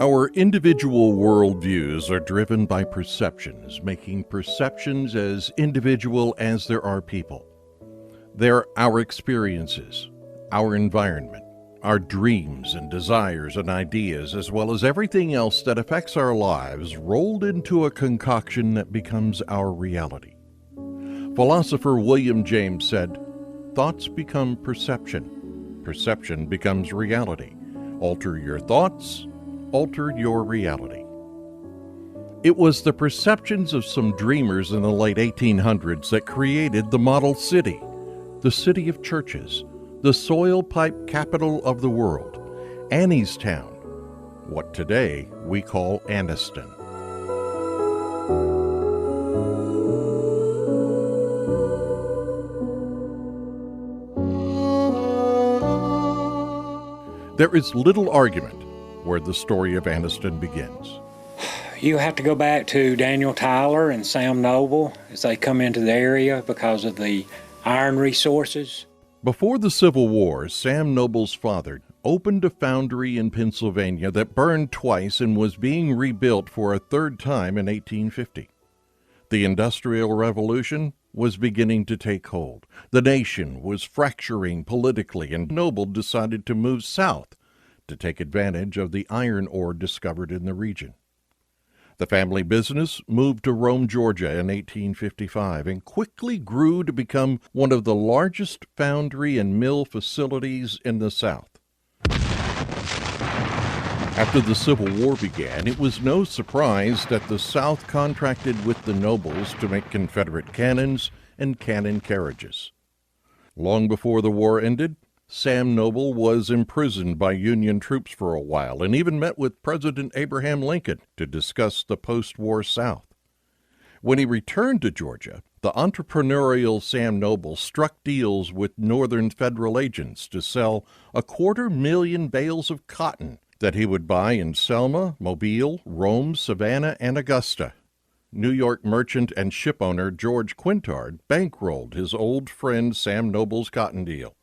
Our individual worldviews are driven by perceptions, making perceptions as individual as there are people. They're our experiences, our environment, our dreams and desires and ideas, as well as everything else that affects our lives, rolled into a concoction that becomes our reality. Philosopher William James said, "Thoughts become perception. Perception becomes reality. Alter your thoughts, alter your reality." It was the perceptions of some dreamers in the late 1800s that created the model city, the city of churches, the soil pipe capital of the world, Anniestown, what today we call Anniston. There is little argument where the story of Anniston begins. You have to go back to Daniel Tyler and Sam Noble as they come into the area because of the iron resources. Before the Civil War, Sam Noble's father opened a foundry in Pennsylvania that burned twice and was being rebuilt for a third time in 1850. The Industrial Revolution was beginning to take hold. The nation was fracturing politically, and Noble decided to move south to take advantage of the iron ore discovered in the region. The family business moved to Rome, Georgia in 1855 and quickly grew to become one of the largest foundry and mill facilities in the South. After the Civil War began, it was no surprise that the South contracted with the Nobles to make Confederate cannons and cannon carriages. Long before the war ended, Sam Noble was imprisoned by Union troops for a while and even met with President Abraham Lincoln to discuss the post-war South. When he returned to Georgia, the entrepreneurial Sam Noble struck deals with Northern federal agents to sell 250,000 bales of cotton that he would buy in Selma, Mobile, Rome, Savannah, and Augusta. New York merchant and shipowner George Quintard bankrolled his old friend Sam Noble's cotton deal.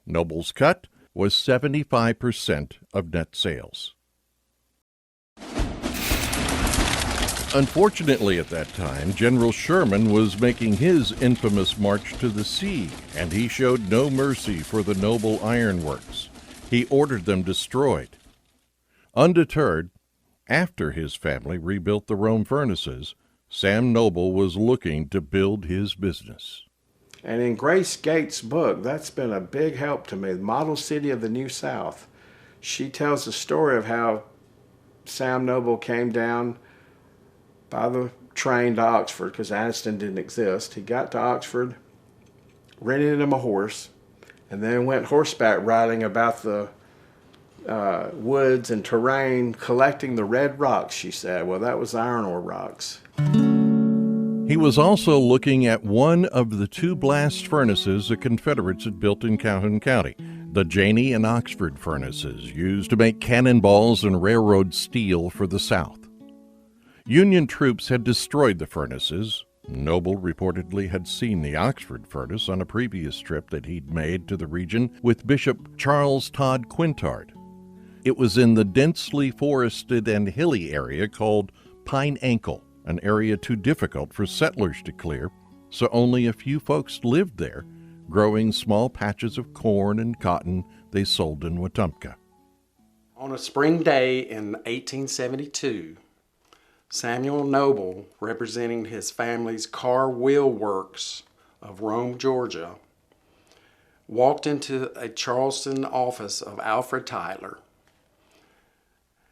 Noble's cut was 75% of net sales. Unfortunately, at that time, General Sherman was making his infamous march to the sea, and he showed no mercy for the Noble Iron Works. He ordered them destroyed. Undeterred, after his family rebuilt the Rome furnaces, Sam Noble was looking to build his business. And in Grace Gates' book, that's been a big help to me, the Model City of the New South. She tells the story of how Sam Noble came down by the train to Oxford, because Anniston didn't exist. He got to Oxford, rented him a horse, and then went horseback riding about the woods and terrain, collecting the red rocks, she said. Well, that was iron ore rocks. He was also looking at one of the two blast furnaces the Confederates had built in Calhoun County, the Janney and Oxford furnaces, used to make cannonballs and railroad steel for the South. Union troops had destroyed the furnaces. Noble reportedly had seen the Oxford furnace on a previous trip that he'd made to the region with Bishop Charles Todd Quintard. It was in the densely forested and hilly area called Pine Ankle, an area too difficult for settlers to clear, so only a few folks lived there, growing small patches of corn and cotton they sold in Wetumpka. On a spring day in 1872, Samuel Noble, representing his family's car wheel works of Rome, Georgia, walked into a Charleston office of Alfred Tyler,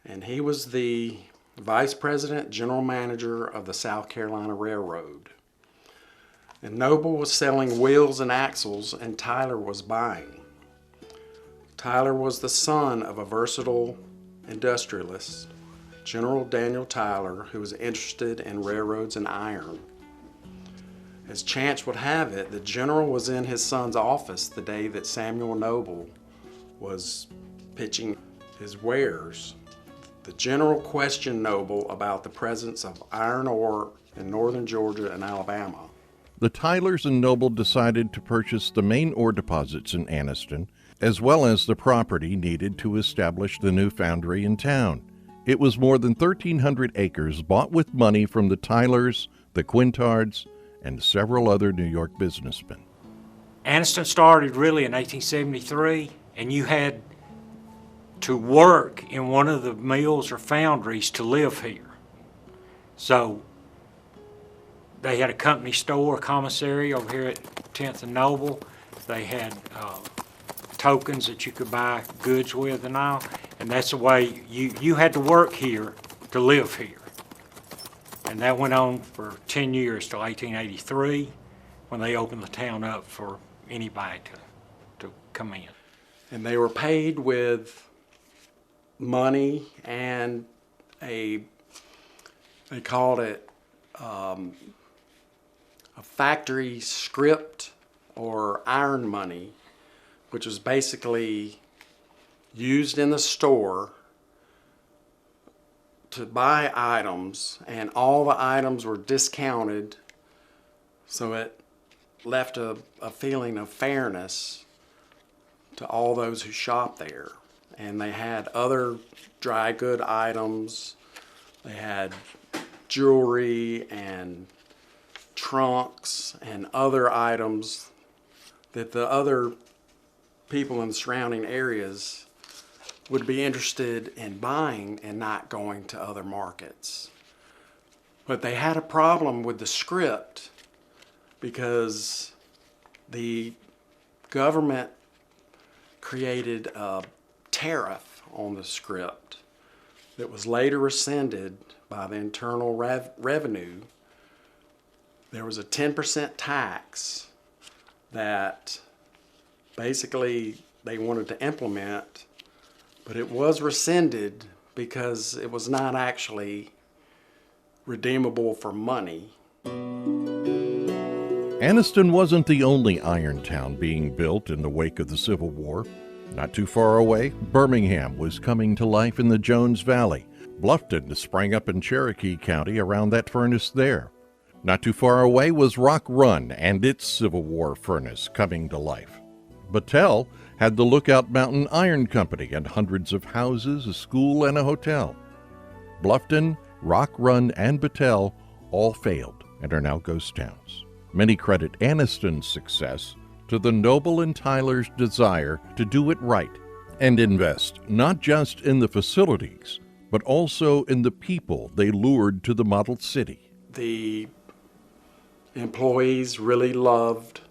and he was the Vice President, General Manager of the South Carolina Railroad. And Noble was selling wheels and axles, and Tyler was buying. Tyler was the son of a versatile industrialist, General Daniel Tyler, who was interested in railroads and iron. As chance would have it, the general was in his son's office the day that Samuel Noble was pitching his wares. The general questioned Noble about the presence of iron ore in northern Georgia and Alabama. The Tylers and Noble decided to purchase the main ore deposits in Anniston, as well as the property needed to establish the new foundry in town, It was more than 1,300 acres bought with money from the Tylers, the Quintards, and several other New York businessmen. Anniston started really in 1873, and you had to work in one of the mills or foundries to live here. So they had a company store, a commissary over here at 10th and Noble. They had tokens that you could buy goods with and all, and that's the way you had to work here to live here. And that went on for 10 years till 1883, when they opened the town up for anybody to come in. And they were paid with money and they called it a factory script or iron money, which was basically used in the store to buy items, and all the items were discounted, so it left a feeling of fairness to all those who shop there. And they had other dry good items. They had jewelry and trunks and other items that the other people in the surrounding areas would be interested in buying and not going to other markets. But they had a problem with the script because the government created a tariff on the script that was later rescinded by the Internal Revenue. There was a 10% tax that basically they wanted to implement, but it was rescinded because it was not actually redeemable for money. Anniston wasn't the only iron town being built in the wake of the Civil War. Not too far away, Birmingham was coming to life in the Jones Valley. Bluffton sprang up in Cherokee County around that furnace there. Not too far away was Rock Run and its Civil War furnace coming to life. Battelle had the Lookout Mountain Iron Company and hundreds of houses, a school, and a hotel. Bluffton, Rock Run, and Battelle all failed and are now ghost towns. Many credit Anniston's success to the Noble and Tyler's desire to do it right and invest not just in the facilities, but also in the people they lured to the model city. The employees really loved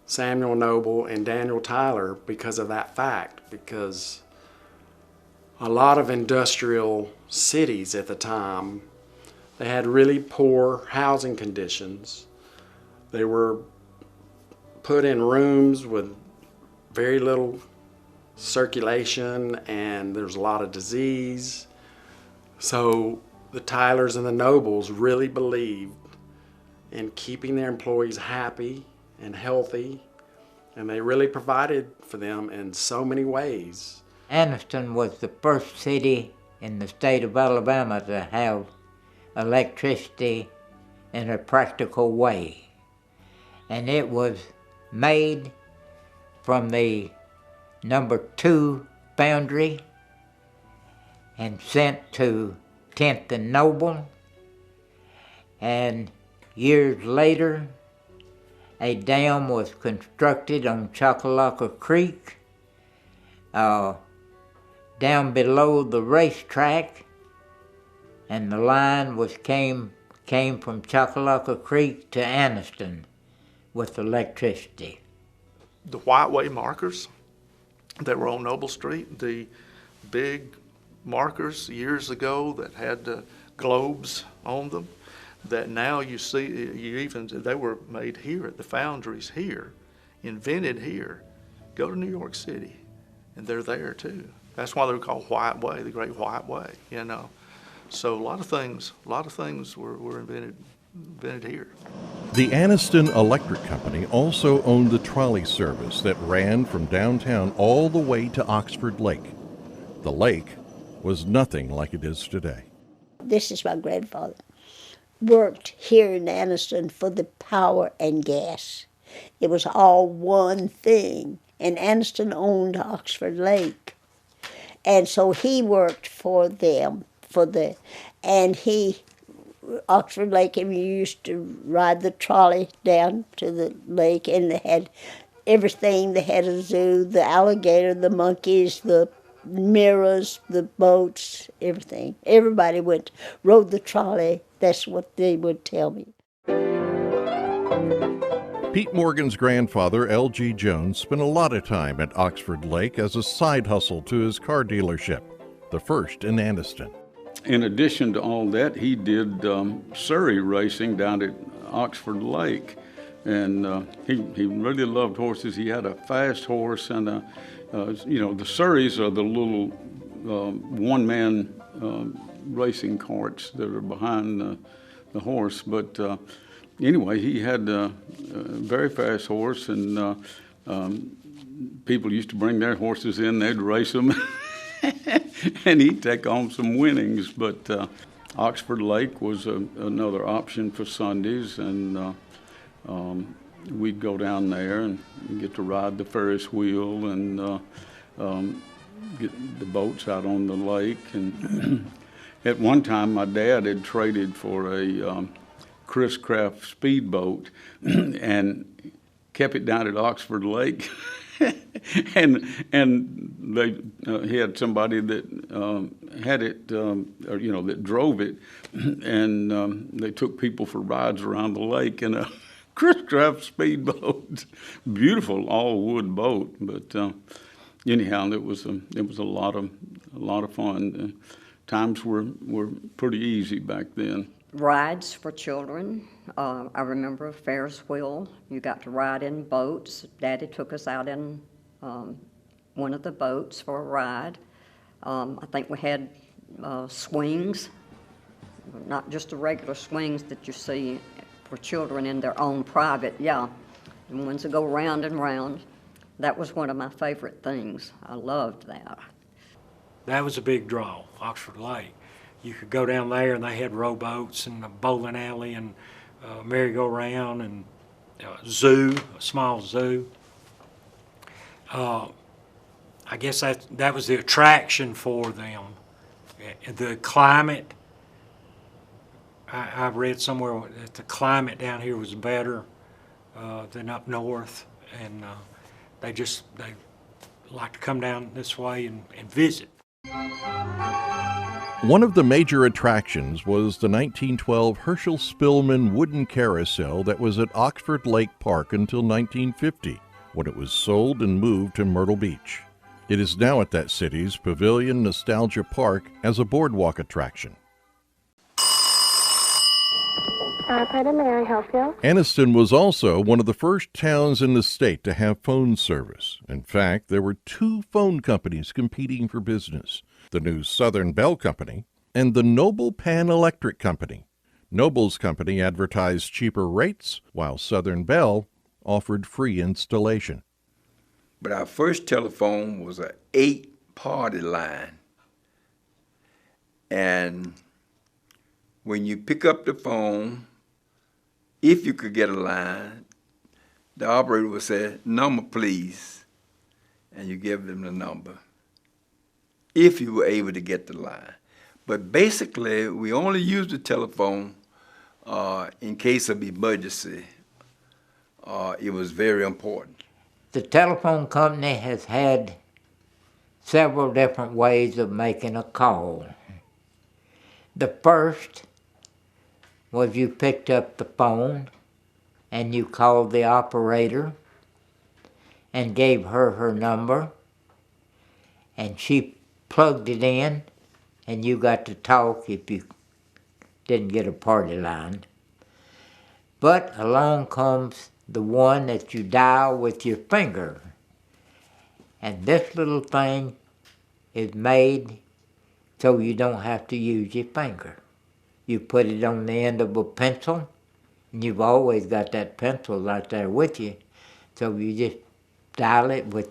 Samuel Noble and Daniel Tyler because of that fact, because a lot of industrial cities at the time, they had really poor housing conditions. They were put in rooms with very little circulation, and there's a lot of disease. So the Tylers and the Nobles really believed in keeping their employees happy and healthy, and they really provided for them in so many ways. Anniston was the first city in the state of Alabama to have electricity in a practical way. And it was made from the number 2 foundry and sent to 10th and Noble. And years later, a dam was constructed on Choccolocco Creek down below the racetrack, and the line came from Choccolocco Creek to Anniston with electricity. The white-way markers that were on Noble Street, the big markers years ago that had globes on them, that now you see, they were made here at the foundries here, invented here. Go to New York City, and they're there too. That's why they're called White Way, the Great White Way, you know. So a lot of things were invented here. The Anniston Electric Company also owned the trolley service that ran from downtown all the way to Oxford Lake. The lake was nothing like it is today. This is my grandfather. Worked here in Anniston for the power and gas. It was all one thing. And Anniston owned Oxford Lake. And so he worked for them. for the, and Oxford Lake, and we used to ride the trolley down to the lake, and they had everything. They had a zoo, the alligator, the monkeys, the mirrors, the boats, everything. Everybody rode the trolley. That's what they would tell me. Pete Morgan's grandfather, L.G. Jones, spent a lot of time at Oxford Lake as a side hustle to his car dealership, the first in Anniston. In addition to all that, he did Surrey racing down at Oxford Lake, and he really loved horses. He had a fast horse, and the Surreys are the little one-man racing carts that are behind the horse. But anyway, he had a very fast horse, and people used to bring their horses in. They'd race them. And he'd take on some winnings, but Oxford Lake was another option for Sundays, and we'd go down there and get to ride the Ferris wheel and get the boats out on the lake. And at one time, my dad had traded for a Chris Craft speedboat and kept it down at Oxford Lake. and he had somebody that had it, that drove it, and they took people for rides around the lake in a Chris Craft speedboat. Beautiful all wood boat, but anyhow, it was a lot of fun. Times were pretty easy back then. Rides for children. I remember a Ferris wheel. You got to ride in boats. Daddy took us out in one of the boats for a ride. I think we had swings, not just the regular swings that you see for children in their own private, and ones that go round and round. That was one of my favorite things. I loved that. That was a big draw, Oxford Lake. You could go down there, and they had rowboats and a bowling alley and merry-go-round and a small zoo. I guess that was the attraction for them. The climate, I read somewhere that the climate down here was better than up north, and they like to come down this way and visit. One of the major attractions was the 1912 Herschel Spillman wooden carousel that was at Oxford Lake Park until 1950, when it was sold and moved to Myrtle Beach. It is now at that city's Pavilion Nostalgia Park as a boardwalk attraction. Pardon, may I help you? Anniston was also one of the first towns in the state to have phone service. In fact, there were 2 phone companies competing for business, the new Southern Bell Company and the Noble Pan Electric Company. Noble's company advertised cheaper rates, while Southern Bell offered free installation. But our first telephone was an 8-party line. And when you pick up the phone, if you could get a line, the operator would say, "Number, please," and you give them the number, if you were able to get the line. But basically, we only used the telephone in case of emergency. It was very important. The telephone company has had several different ways of making a call. The first was you picked up the phone and you called the operator and gave her number, and she plugged it in, and you got to talk if you didn't get a party line. But along comes the one that you dial with your finger, and this little thing is made so you don't have to use your finger. You put it on the end of a pencil, and you've always got that pencil right there with you, so you just dial it with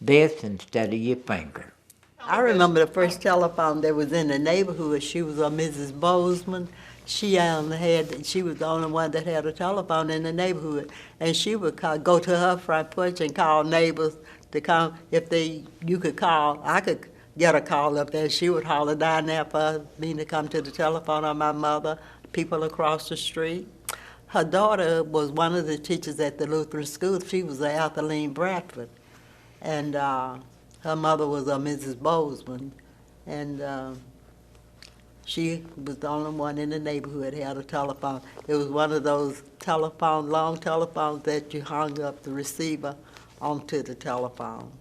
this instead of your finger. I remember the first telephone that was in the neighborhood. She was a Mrs. Bozeman. She was the only one that had a telephone in the neighborhood, and she would go to her front porch and call neighbors to come if you could call. I could get a call up there. She would holler down there for me to come to the telephone, or my mother, people across the street. Her daughter was one of the teachers at the Lutheran school. She was a Ethelene Bradford. And her mother was a Mrs. Bozeman. And she was the only one in the neighborhood that had a telephone. It was one of those long telephones that you hung up the receiver onto the telephone.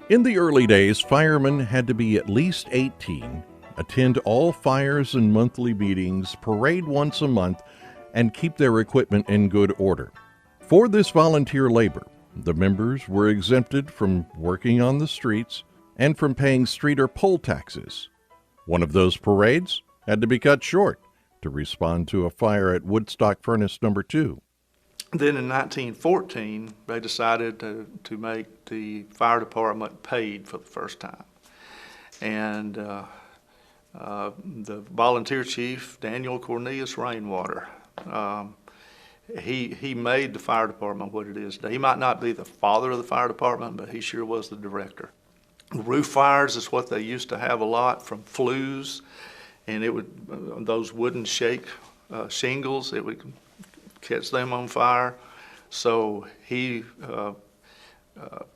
In the early days, firemen had to be at least 18, attend all fires and monthly meetings, parade once a month, and keep their equipment in good order. For this volunteer labor, the members were exempted from working on the streets and from paying street or poll taxes. One of those parades had to be cut short to respond to a fire at Woodstock Furnace No. 2. Then in 1914, they decided to make the fire department paid for the first time. And the volunteer chief, Daniel Cornelius Rainwater, he made the fire department what it is today. He might not be the father of the fire department, but he sure was the director. Roof fires is what they used to have a lot from flues, and it would, those wooden shingles, it would catch them on fire. So he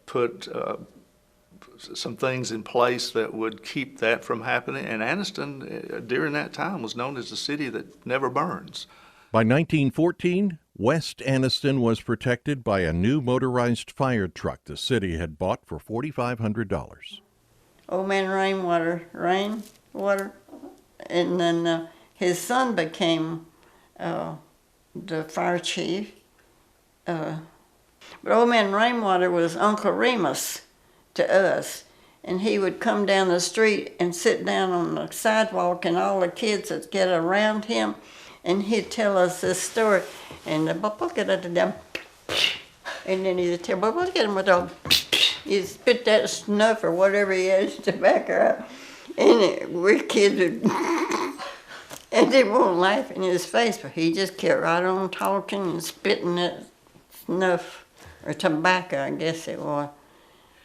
put some things in place that would keep that from happening. And Anniston, during that time, was known as the city that never burns. By 1914, West Anniston was protected by a new motorized fire truck the city had bought for $4,500. Old man Rainwater, and then his son became the fire chief. But old man Rainwater was Uncle Remus to us, and he would come down the street and sit down on the sidewalk, and all the kids would get around him, and he'd tell us this story, and then he'd tell, but look at him with all, he'd spit that snuff or whatever he had, tobacco out, and we kids would, and they won't laugh in his face, but he just kept right on talking and spitting that snuff or tobacco, I guess it was.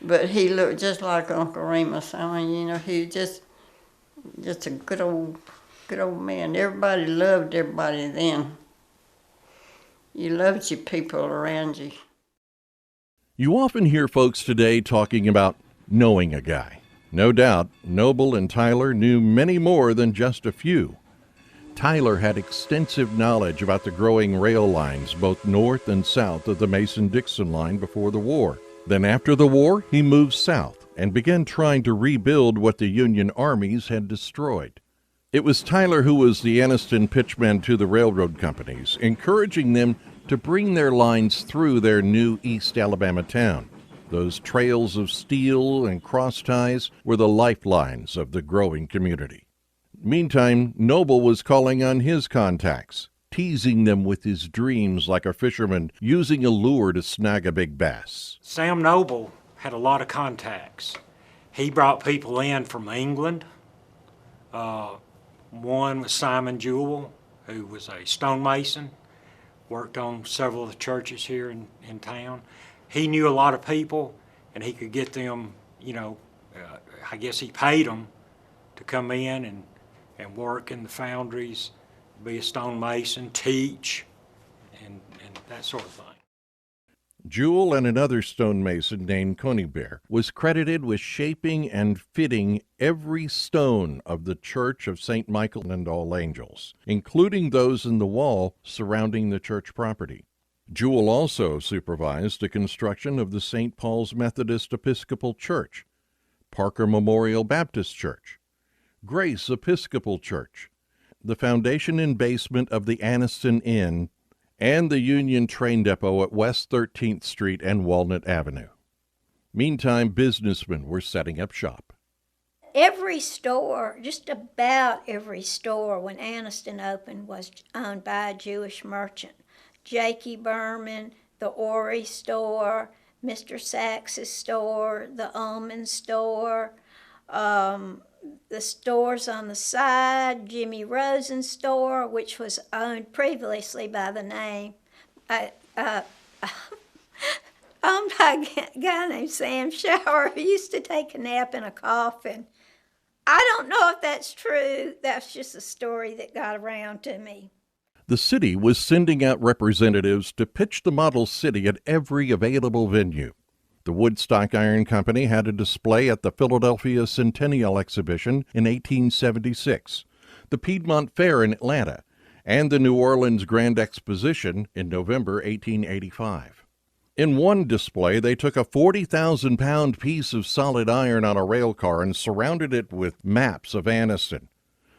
But he looked just like Uncle Remus. I mean, you know, he was just a good old man. Everybody loved everybody then. You loved your people around you. You often hear folks today talking about knowing a guy. No doubt, Noble and Tyler knew many more than just a few. Tyler had extensive knowledge about the growing rail lines, both north and south of the Mason-Dixon line before the war. Then after the war, he moved south and began trying to rebuild what the Union armies had destroyed. It was Tyler who was the Anniston pitchman to the railroad companies, encouraging them to bring their lines through their new East Alabama town. Those trails of steel and cross ties were the lifelines of the growing community. Meantime, Noble was calling on his contacts, teasing them with his dreams like a fisherman using a lure to snag a big bass. Sam Noble had a lot of contacts. He brought people in from England. One was Simon Jewell, who was a stonemason, worked on several of the churches here in town. He knew a lot of people, and he could get them, you know, I guess he paid them to come in and work in the foundries, be a stonemason, teach, and that sort of thing. Jewell and another stonemason named Conybeare was credited with shaping and fitting every stone of the Church of St. Michael and All Angels, including those in the wall surrounding the church property. Jewell also supervised the construction of the St. Paul's Methodist Episcopal Church, Parker Memorial Baptist Church, Grace Episcopal Church, the foundation and basement of the Anniston Inn, and the Union Train Depot at West 13th Street and Walnut Avenue. Meantime, businessmen were setting up shop. Every store, just about every store when Anniston opened, was owned by a Jewish merchant. Jakey Berman, the Ori store, Mr. Sachs's store, the Ullman store, the stores on the side, Jimmy Rosen's store, which was owned previously by the name, owned by guy named Sam Shower who used to take a nap in a coffin. I don't know if that's true. That's just a story that got around to me. The city was sending out representatives to pitch the model city at every available venue. The Woodstock Iron Company had a display at the Philadelphia Centennial Exhibition in 1876, the Piedmont Fair in Atlanta, and the New Orleans Grand Exposition in November 1885. In one display, they took a 40,000-pound piece of solid iron on a rail car and surrounded it with maps of Anniston.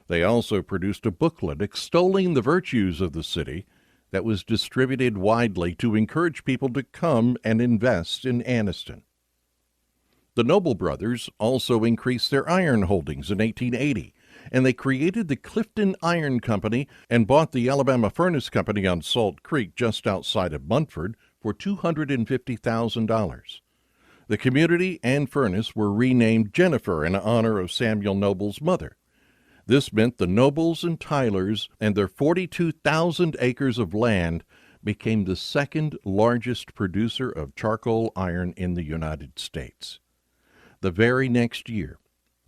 They also produced a booklet extolling the virtues of the city that was distributed widely to encourage people to come and invest in Anniston. The Noble brothers also increased their iron holdings in 1880, and they created the Clifton Iron Company and bought the Alabama Furnace Company on Salt Creek just outside of Munford for $250,000. The community and furnace were renamed Jennifer in honor of Samuel Noble's mother. This meant the Nobles and Tylers and their 42,000 acres of land became the second largest producer of charcoal iron in the United States. The very next year,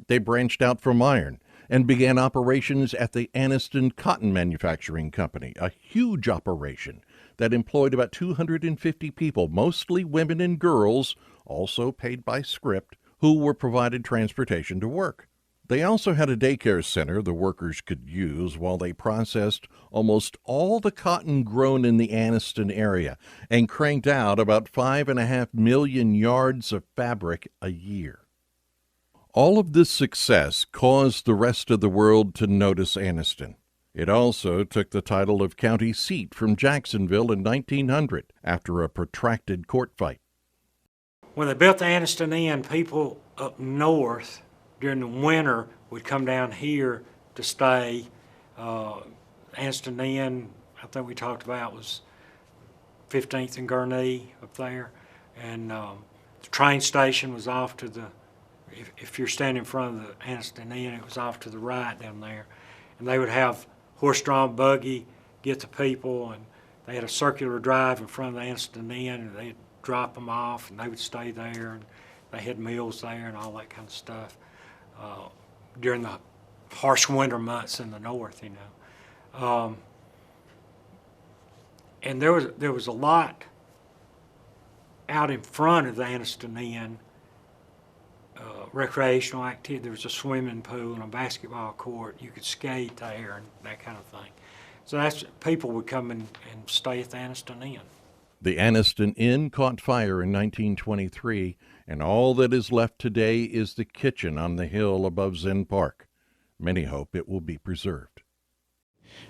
they branched out from iron and began operations at the Anniston Cotton Manufacturing Company, a huge operation that employed about 250 people, mostly women and girls, also paid by script, who were provided transportation to work. They also had a daycare center the workers could use while they processed almost all the cotton grown in the Anniston area and cranked out about 5.5 million yards of fabric a year. All of this success caused the rest of the world to notice Anniston. It also took the title of county seat from Jacksonville in 1900 after a protracted court fight. When they built the Anniston Inn, people up north during the winter would come down here to stay. Anniston Inn, I think we talked about, was 15th and Gurnee up there. And the train station was off to the, if you're standing in front of the Anniston Inn, it was off to the right down there. And they would have horse-drawn buggy get the people, and they had a circular drive in front of the Anniston Inn, and they'd drop them off, and they would stay there, and they had meals there and all that kind of stuff during the harsh winter months in the north, you know. And there was a lot out in front of the Anniston Inn, recreational activity. There was a swimming pool and a basketball court. You could skate there and that kind of thing. So that's, people would come and stay at the Anniston Inn. The Anniston Inn caught fire in 1923, and all that is left today is the kitchen on the hill above Zen Park. Many hope it will be preserved.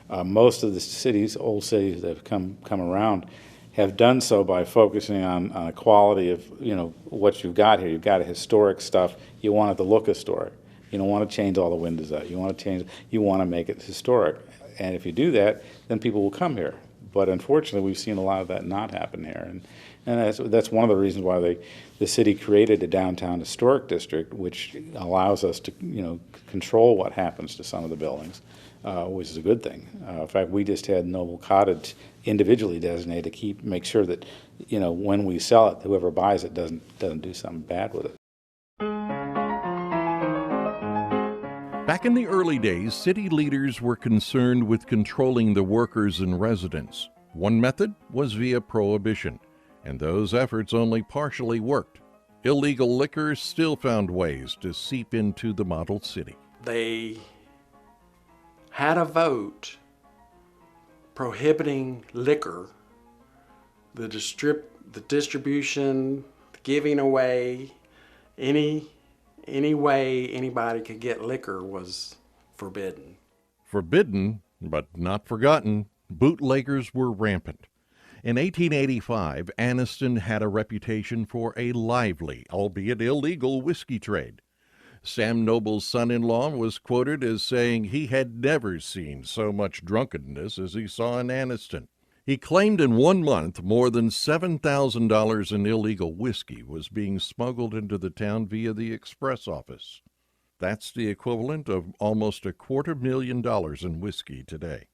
Most of the cities, old cities that have come around, have done so by focusing on a quality of, you know, what you've got here. You've got a historic stuff. You want it to look historic. You don't want to change all the windows out. You want to make it historic. And if you do that, then people will come here. But unfortunately, we've seen a lot of that not happen here. And that's one of the reasons why the city created a downtown historic district, which allows us to, you know, control what happens to some of the buildings, which is a good thing. In fact, we just had Noble Cottage individually designated to make sure that, you know, when we sell it, whoever buys it doesn't do something bad with it. Back in the early days, city leaders were concerned with controlling the workers and residents. One method was via prohibition, and those efforts only partially worked. Illegal liquor still found ways to seep into the model city. They had a vote prohibiting liquor, the distribution, the giving away, any way anybody could get liquor was forbidden. Forbidden, but not forgotten, bootleggers were rampant. In 1885, Anniston had a reputation for a lively, albeit illegal, whiskey trade. Sam Noble's son-in-law was quoted as saying he had never seen so much drunkenness as he saw in Anniston. He claimed in 1 month more than $7,000 in illegal whiskey was being smuggled into the town via the express office. That's the equivalent of almost $250,000 in whiskey today.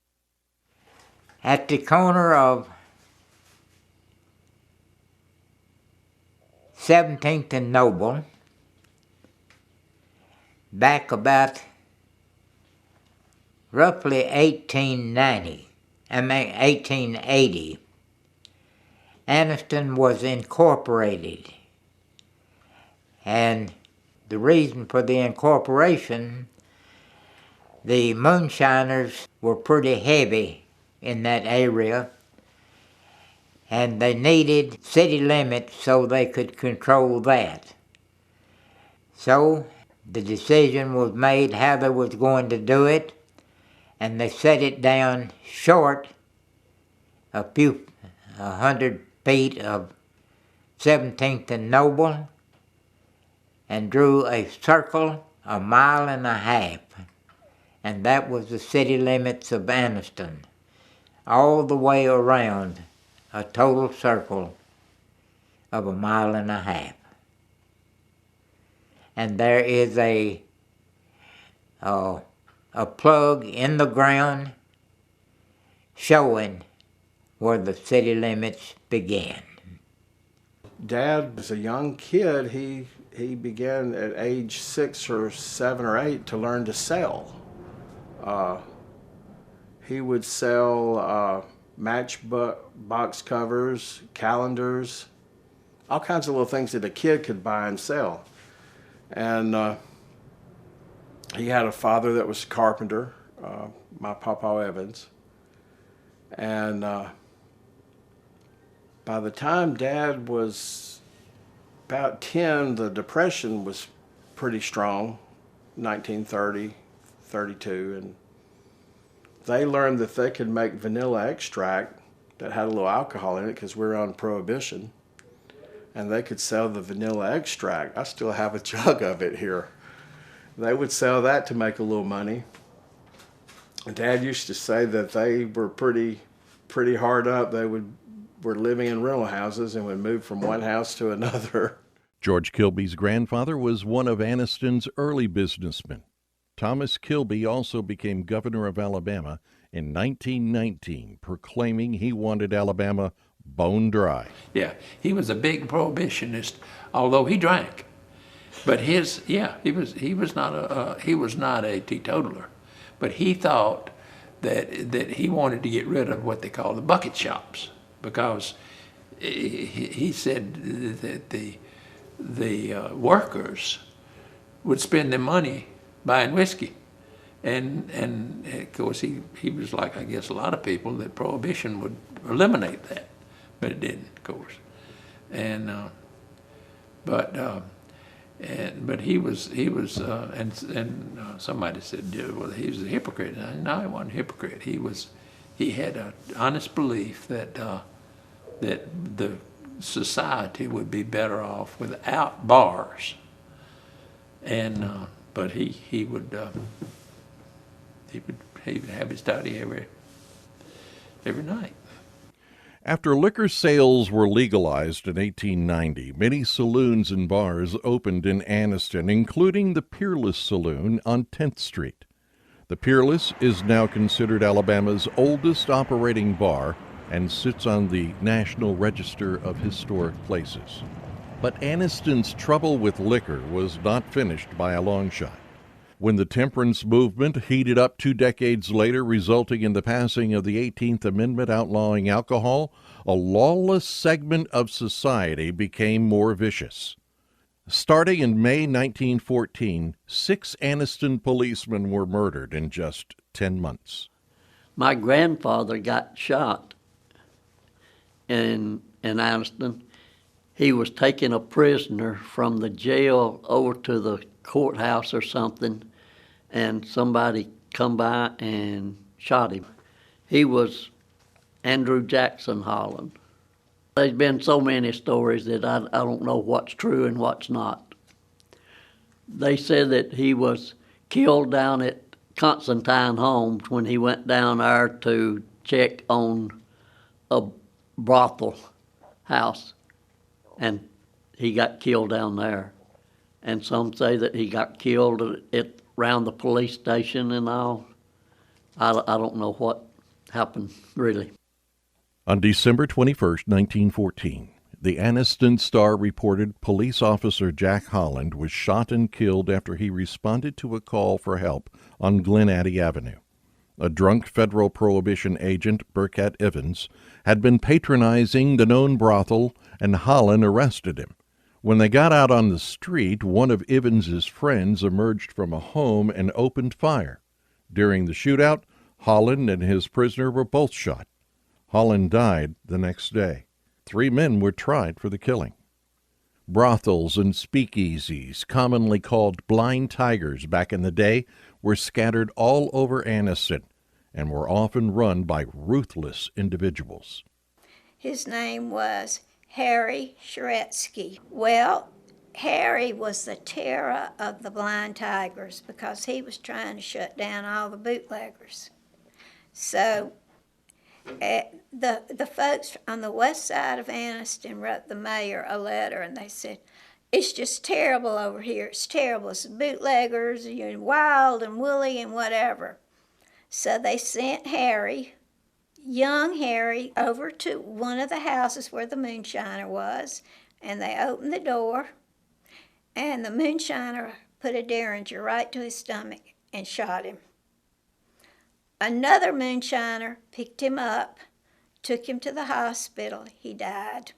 At the corner of 17th and Noble, back about roughly 1880, Anniston was incorporated. And the reason for the incorporation, the moonshiners were pretty heavy in that area, and they needed city limits so they could control that. So the decision was made how they was going to do it, and they set it down short a few 100 feet of 17th and Noble, and drew a circle 1.5 miles, and that was the city limits of Anniston, all the way around, a total circle of 1.5 miles. And there is a plug in the ground showing where the city limits began. Dad, as a young kid, he began at age 6 or 7 or 8 to learn to sell. He would sell matchbox covers, calendars, all kinds of little things that a kid could buy and sell. And he had a father that was a carpenter, my Papa Evans. And by the time Dad was about 10, the Depression was pretty strong, 1930, 32, and they learned that they could make vanilla extract that had a little alcohol in it because we were on Prohibition, and they could sell the vanilla extract. I still have a jug of it here. They would sell that to make a little money. Dad used to say that they were pretty hard up. They were living in rental houses and would move from one house to another. George Kilby's grandfather was one of Anniston's early businessmen. Thomas Kilby also became governor of Alabama in 1919, proclaiming he wanted Alabama bone dry. Yeah, he was a big prohibitionist, although he drank. But he was not a teetotaler. But he thought that he wanted to get rid of what they call the bucket shops, because he said that the workers would spend their money buying whiskey. And of course he was like, I guess, a lot of people, that Prohibition would eliminate that, but it didn't, of course. But he was somebody said, well, he was a hypocrite. No, he wasn't a hypocrite. He had an honest belief that the society would be better off without bars. But he would have his study every night. After liquor sales were legalized in 1890, many saloons and bars opened in Anniston, including the Peerless Saloon on 10th Street. The Peerless is now considered Alabama's oldest operating bar and sits on the National Register of Historic Places. But Anniston's trouble with liquor was not finished by a long shot. When the temperance movement heated up 2 decades later, resulting in the passing of the 18th Amendment outlawing alcohol, a lawless segment of society became more vicious. Starting in May 1914, 6 Anniston policemen were murdered in just 10 months. My grandfather got shot in Anniston. He was taking a prisoner from the jail over to the courthouse or something, and somebody come by and shot him. He was Andrew Jackson Holland. There's been so many stories that I don't know what's true and what's not. They said that he was killed down at Constantine Homes when he went down there to check on a brothel house, and he got killed down there. And some say that he got killed around the police station and all. I don't know what happened, really. On December 21, 1914, The Anniston Star reported police officer Jack Holland was shot and killed after he responded to a call for help on Glen Addy Avenue. A drunk federal Prohibition agent, Burkett Evans, had been patronizing the known brothel, and Holland arrested him. When they got out on the street, one of Evans's friends emerged from a home and opened fire. During the shootout, Holland and his prisoner were both shot. Holland died the next day. 3 men were tried for the killing. Brothels and speakeasies, commonly called blind tigers back in the day, were scattered all over Anniston and were often run by ruthless individuals. His name was Harry Sheretsky. Well, Harry was the terror of the blind tigers because he was trying to shut down all the bootleggers. So the folks on the west side of Anniston wrote the mayor a letter, and they said, "It's just terrible over here. It's terrible. It's bootleggers, you're wild and woolly and whatever." So they sent Harry, young Harry, over to one of the houses where the moonshiner was, and they opened the door, and the moonshiner put a derringer right to his stomach and shot him. Another moonshiner picked him up, took him to the hospital. He died.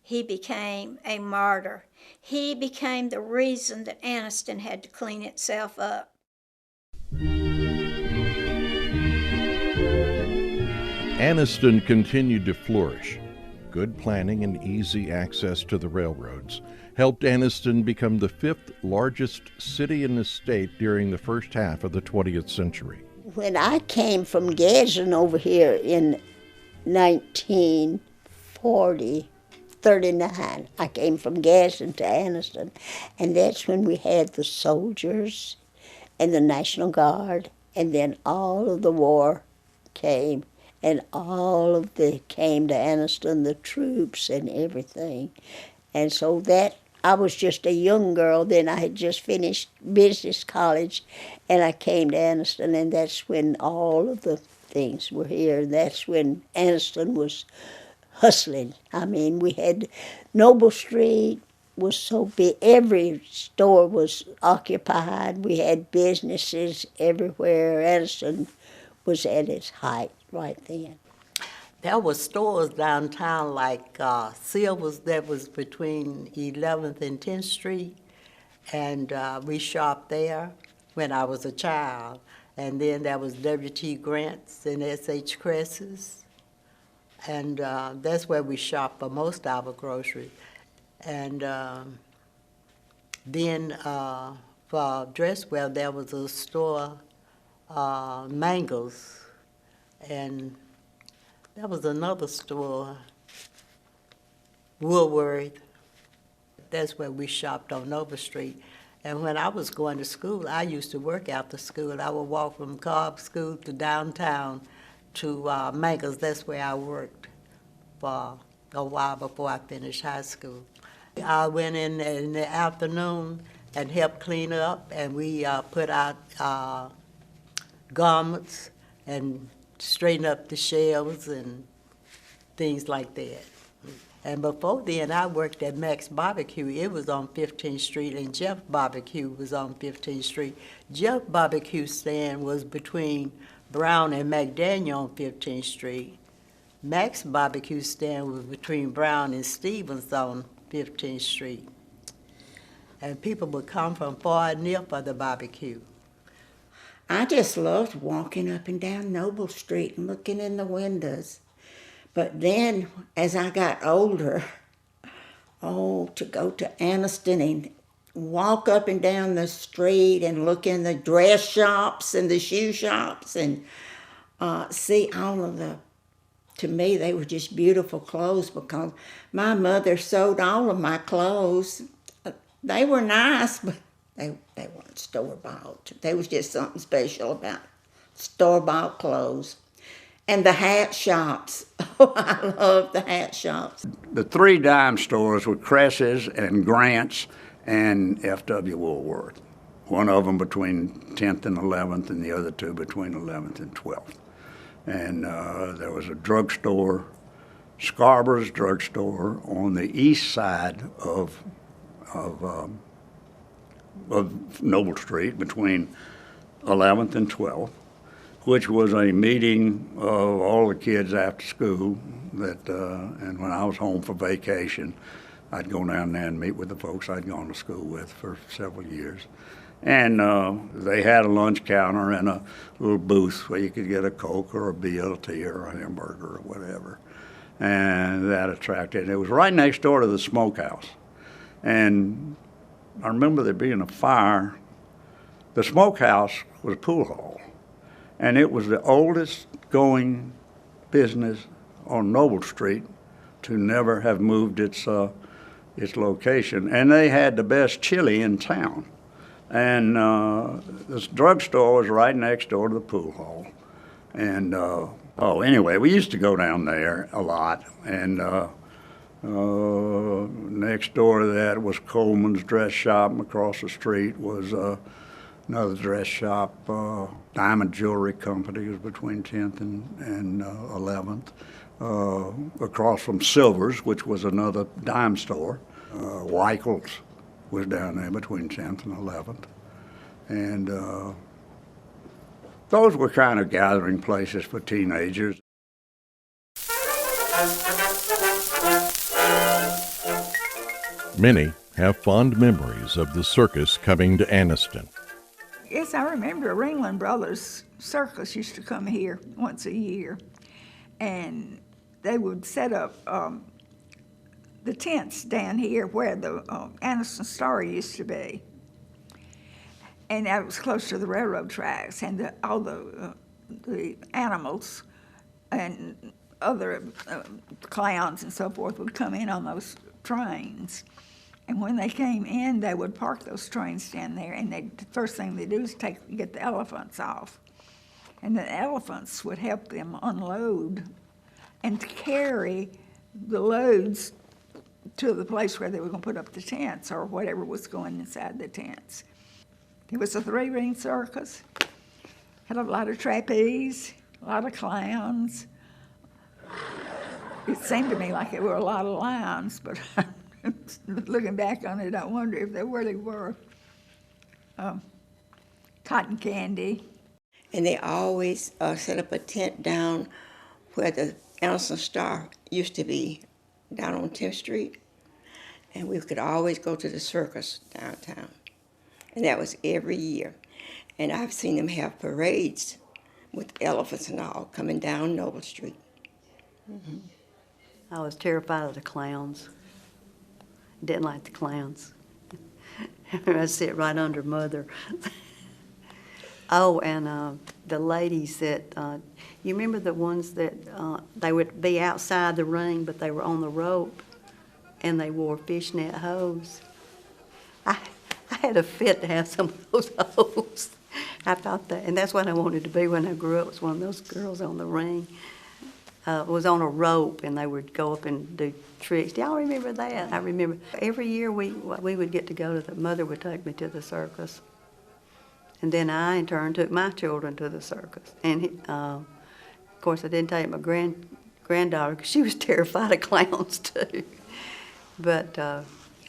He became a martyr. He became the reason that Anniston had to clean itself up. Anniston continued to flourish. Good planning and easy access to the railroads helped Anniston become the 5th largest city in the state during the first half of the 20th century. When I came from Gadsden over here in 1939, I came from Gadsden to Anniston, and that's when we had the soldiers and the National Guard, and then all of the war came, and all of the came to Anniston, the troops and everything. And so that, I was just a young girl then. I had just finished business college, and I came to Anniston, and that's when all of the things were here. That's when Anniston was hustling. I mean, we had Noble Street was so big. Every store was occupied. We had businesses everywhere. Anniston was at its height right then. There were stores downtown like Silver's that was between 11th and 10th Street, and we shopped there when I was a child. And then there was W.T. Grant's and S.H. Cress's, and that's where we shopped for most of our groceries. And then for dresswear, there was a store, Mangles, and there was another store, Woolworth. That's where we shopped on Nova Street. And when I was going to school, I used to work after school. I would walk from Carve School to downtown to Mangles. That's where I worked for a while before I finished high school. I went in the afternoon and helped clean up, and we put out garments and straighten up the shelves and things like that. And before then, I worked at Max Barbecue. It was on 15th Street, and Jeff Barbecue was on 15th Street. Jeff Barbecue stand was between Brown and McDaniel on 15th Street. Max Barbecue stand was between Brown and Stevens on 15th Street. And people would come from far and near for the barbecue. I just loved walking up and down Noble Street and looking in the windows. But then, as I got older, to go to Anniston and walk up and down the street and look in the dress shops and the shoe shops and see all of the, to me, they were just beautiful clothes because my mother sewed all of my clothes. They were nice, but they weren't store-bought. There was just something special about store-bought clothes. And the hat shops. Oh, I love the hat shops. The 3 dime stores were Cress's and Grant's and F.W. Woolworth. One of them between 10th and 11th, and the other 2 between 11th and 12th. And there was a drugstore, Scarborough's drugstore on the east side of Noble Street between 11th and 12th, which was a meeting of all the kids after school and when I was home for vacation, I'd go down there and meet with the folks I'd gone to school with for several years. And they had a lunch counter and a little booth where you could get a Coke or a BLT or a hamburger or whatever. And that attracted. It was right next door to the smokehouse. And I remember there being a fire. The smokehouse was a pool hall. And it was the oldest going business on Noble Street to never have moved its location. And they had the best chili in town. And this drugstore was right next door to the pool hall. And anyway, we used to go down there a lot. And next door to that was Coleman's dress shop, and across the street was another dress shop. Diamond Jewelry Company was between 10th and 11th. Across from Silver's, which was another dime store. Weichels was down there between 10th and 11th. And those were kind of gathering places for teenagers. Many have fond memories of the circus coming to Anniston. Yes, I remember Ringling Brothers Circus used to come here once a year, and they would set up the tents down here where the Anniston Star used to be. And that was close to the railroad tracks, and all the animals and other clowns and so forth would come in on those trains. And when they came in, they would park those trains down there, and the first thing they do is get the elephants off. And the elephants would help them unload and carry the loads to the place where they were going to put up the tents or whatever was going inside the tents. It was a three-ring circus. Had a lot of trapeze, a lot of clowns. It seemed to me like there were a lot of lions, but looking back on it, I wonder if there really were. Cotton candy. And they always set up a tent down where the Anniston Star used to be, down on 10th Street. And we could always go to the circus downtown. And that was every year. And I've seen them have parades with elephants and all coming down Noble Street. Mm-hmm. I was terrified of the clowns. Didn't like the clowns. I sit right under Mother. Oh, and the ladies that, you remember the ones that they would be outside the ring, but they were on the rope, and they wore fishnet hose. I had a fit to have some of those hose. I thought that, and that's what I wanted to be when I grew up, was one of those girls on the ring. Was on a rope, and they would go up and do tricks. Do y'all remember that? I remember every year we would get to go to Mother would take me to the circus. And then I, in turn, took my children to the circus. And, of course, I didn't take my granddaughter because she was terrified of clowns, too. But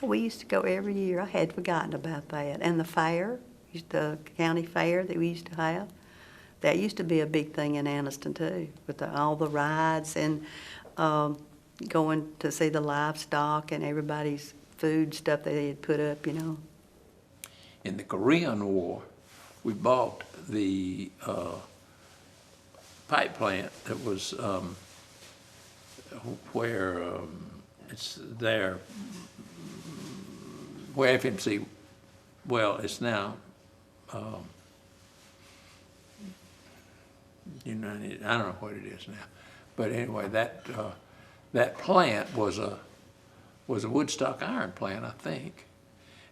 we used to go every year. I had forgotten about that. And the fair, the county fair that we used to have, that used to be a big thing in Anniston, too, with all the rides and going to see the livestock and everybody's food stuff that they had put up, you know. In the Korean War, we bought the pipe plant that was where it's there, where FMC, well, it's now United, I don't know what it is now, but anyway, that plant was a Woodstock iron plant, I think,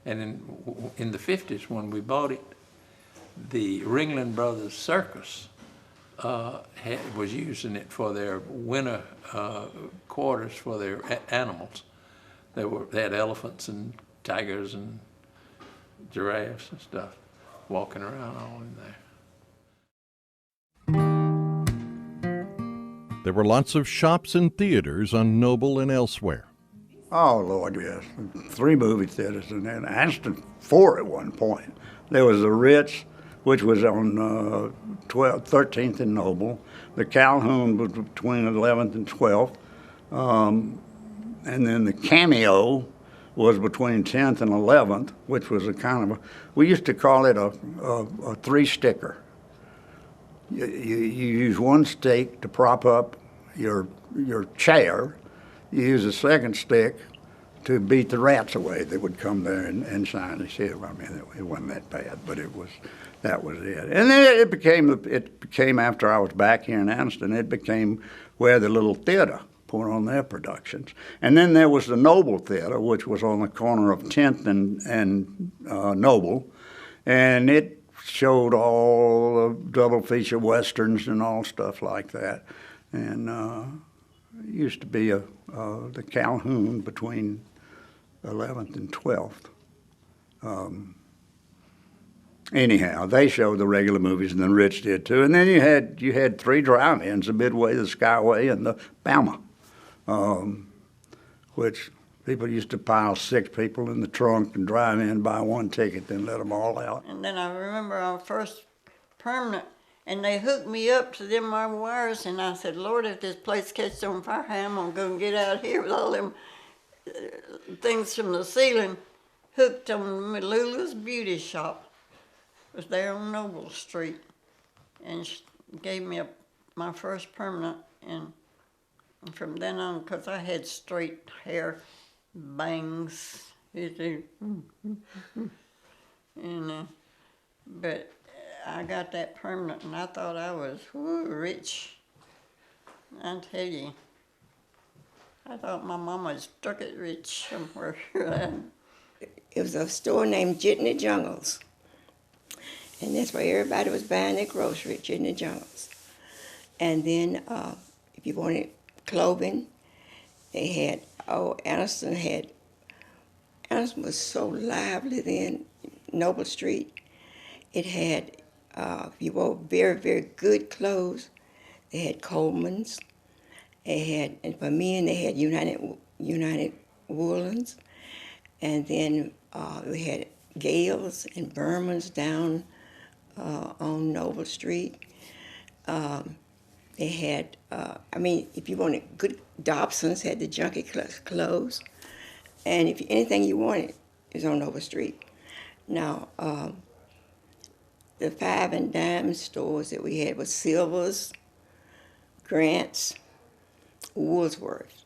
and in the 50s when we bought it, the Ringling Brothers Circus was using it for their winter quarters for their animals. They had elephants and tigers and giraffes and stuff walking around all in there. There were lots of shops and theaters on Noble and elsewhere. Oh, Lord, yes. 3 movie theaters, and then Anniston 4 at one point. There was the Ritz, which was on 13th and Noble. The Calhoun was between 11th and 12th. And then the Cameo was between 10th and 11th, which was a kind of we used to call it a 3-sticker. You use one stick to prop up your chair. You use a second stick to beat the rats away that would come there and sign the shit. I mean, it wasn't that bad, but that was it. And then it became after I was back here in Anniston, it became where the little theater put on their productions. And then there was the Noble Theater, which was on the corner of 10th and Noble, and it showed all the double feature westerns and all stuff like that. And it used to be the Calhoun between 11th and 12th. Anyhow, they showed the regular movies, and then Rich did too. And then you had 3 drive-ins: the Midway, the Skyway, and the Bama, which people used to pile 6 people in the trunk and drive in, buy 1 ticket, then let them all out. And then I remember our first permanent, and they hooked me up to them wires, and I said, Lord, if this place catches on fire, how am I going to get out here with all them things from the ceiling hooked on Lulu's Beauty Shop? It was there on Noble Street, and she gave me my first permanent, and from then on, because I had straight hair, bangs, and but I got that permanent, and I thought I was rich. I tell you, I thought my mama struck it rich somewhere. It was a store named Jitney Jungles, and that's where everybody was buying their groceries, at Jitney Jungles. And then if you wanted clothing, they had, Anniston was so lively then, Noble Street. It had, if you wore very, very good clothes, they had Coleman's. They had, and for men, they had United Woolens. And then we had Gales and Berman's down on Noble Street. They had, if you wanted good, Dobson's had the junkie clothes. And if anything you wanted is on Noble Street. Now, the 5 and dime stores that we had was Silver's, Grant's, Woolsworth.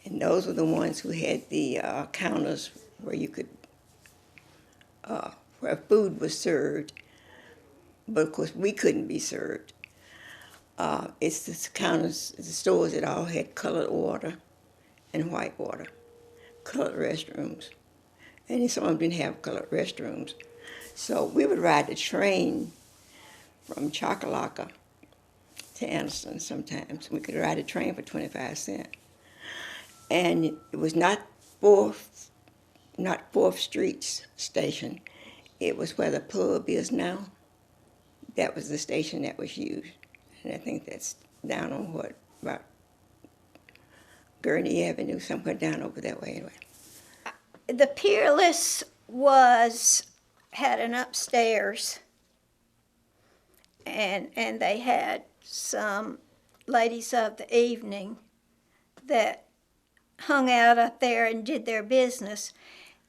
And those were the ones who had the counters where you could, where food was served, but of course we couldn't be served. It's the counters, the stores that all had colored water and white water, colored restrooms. And some of them didn't have colored restrooms. So we would ride the train from Chockalaka to Anniston sometimes. We could ride a train for 25 cents. And it was not 4th Street station. It was where the pub is now. That was the station that was used. And I think that's down on about Gurney Avenue, somewhere down over that way anyway. The Peerless had an upstairs, and they had some ladies of the evening that hung out up there and did their business.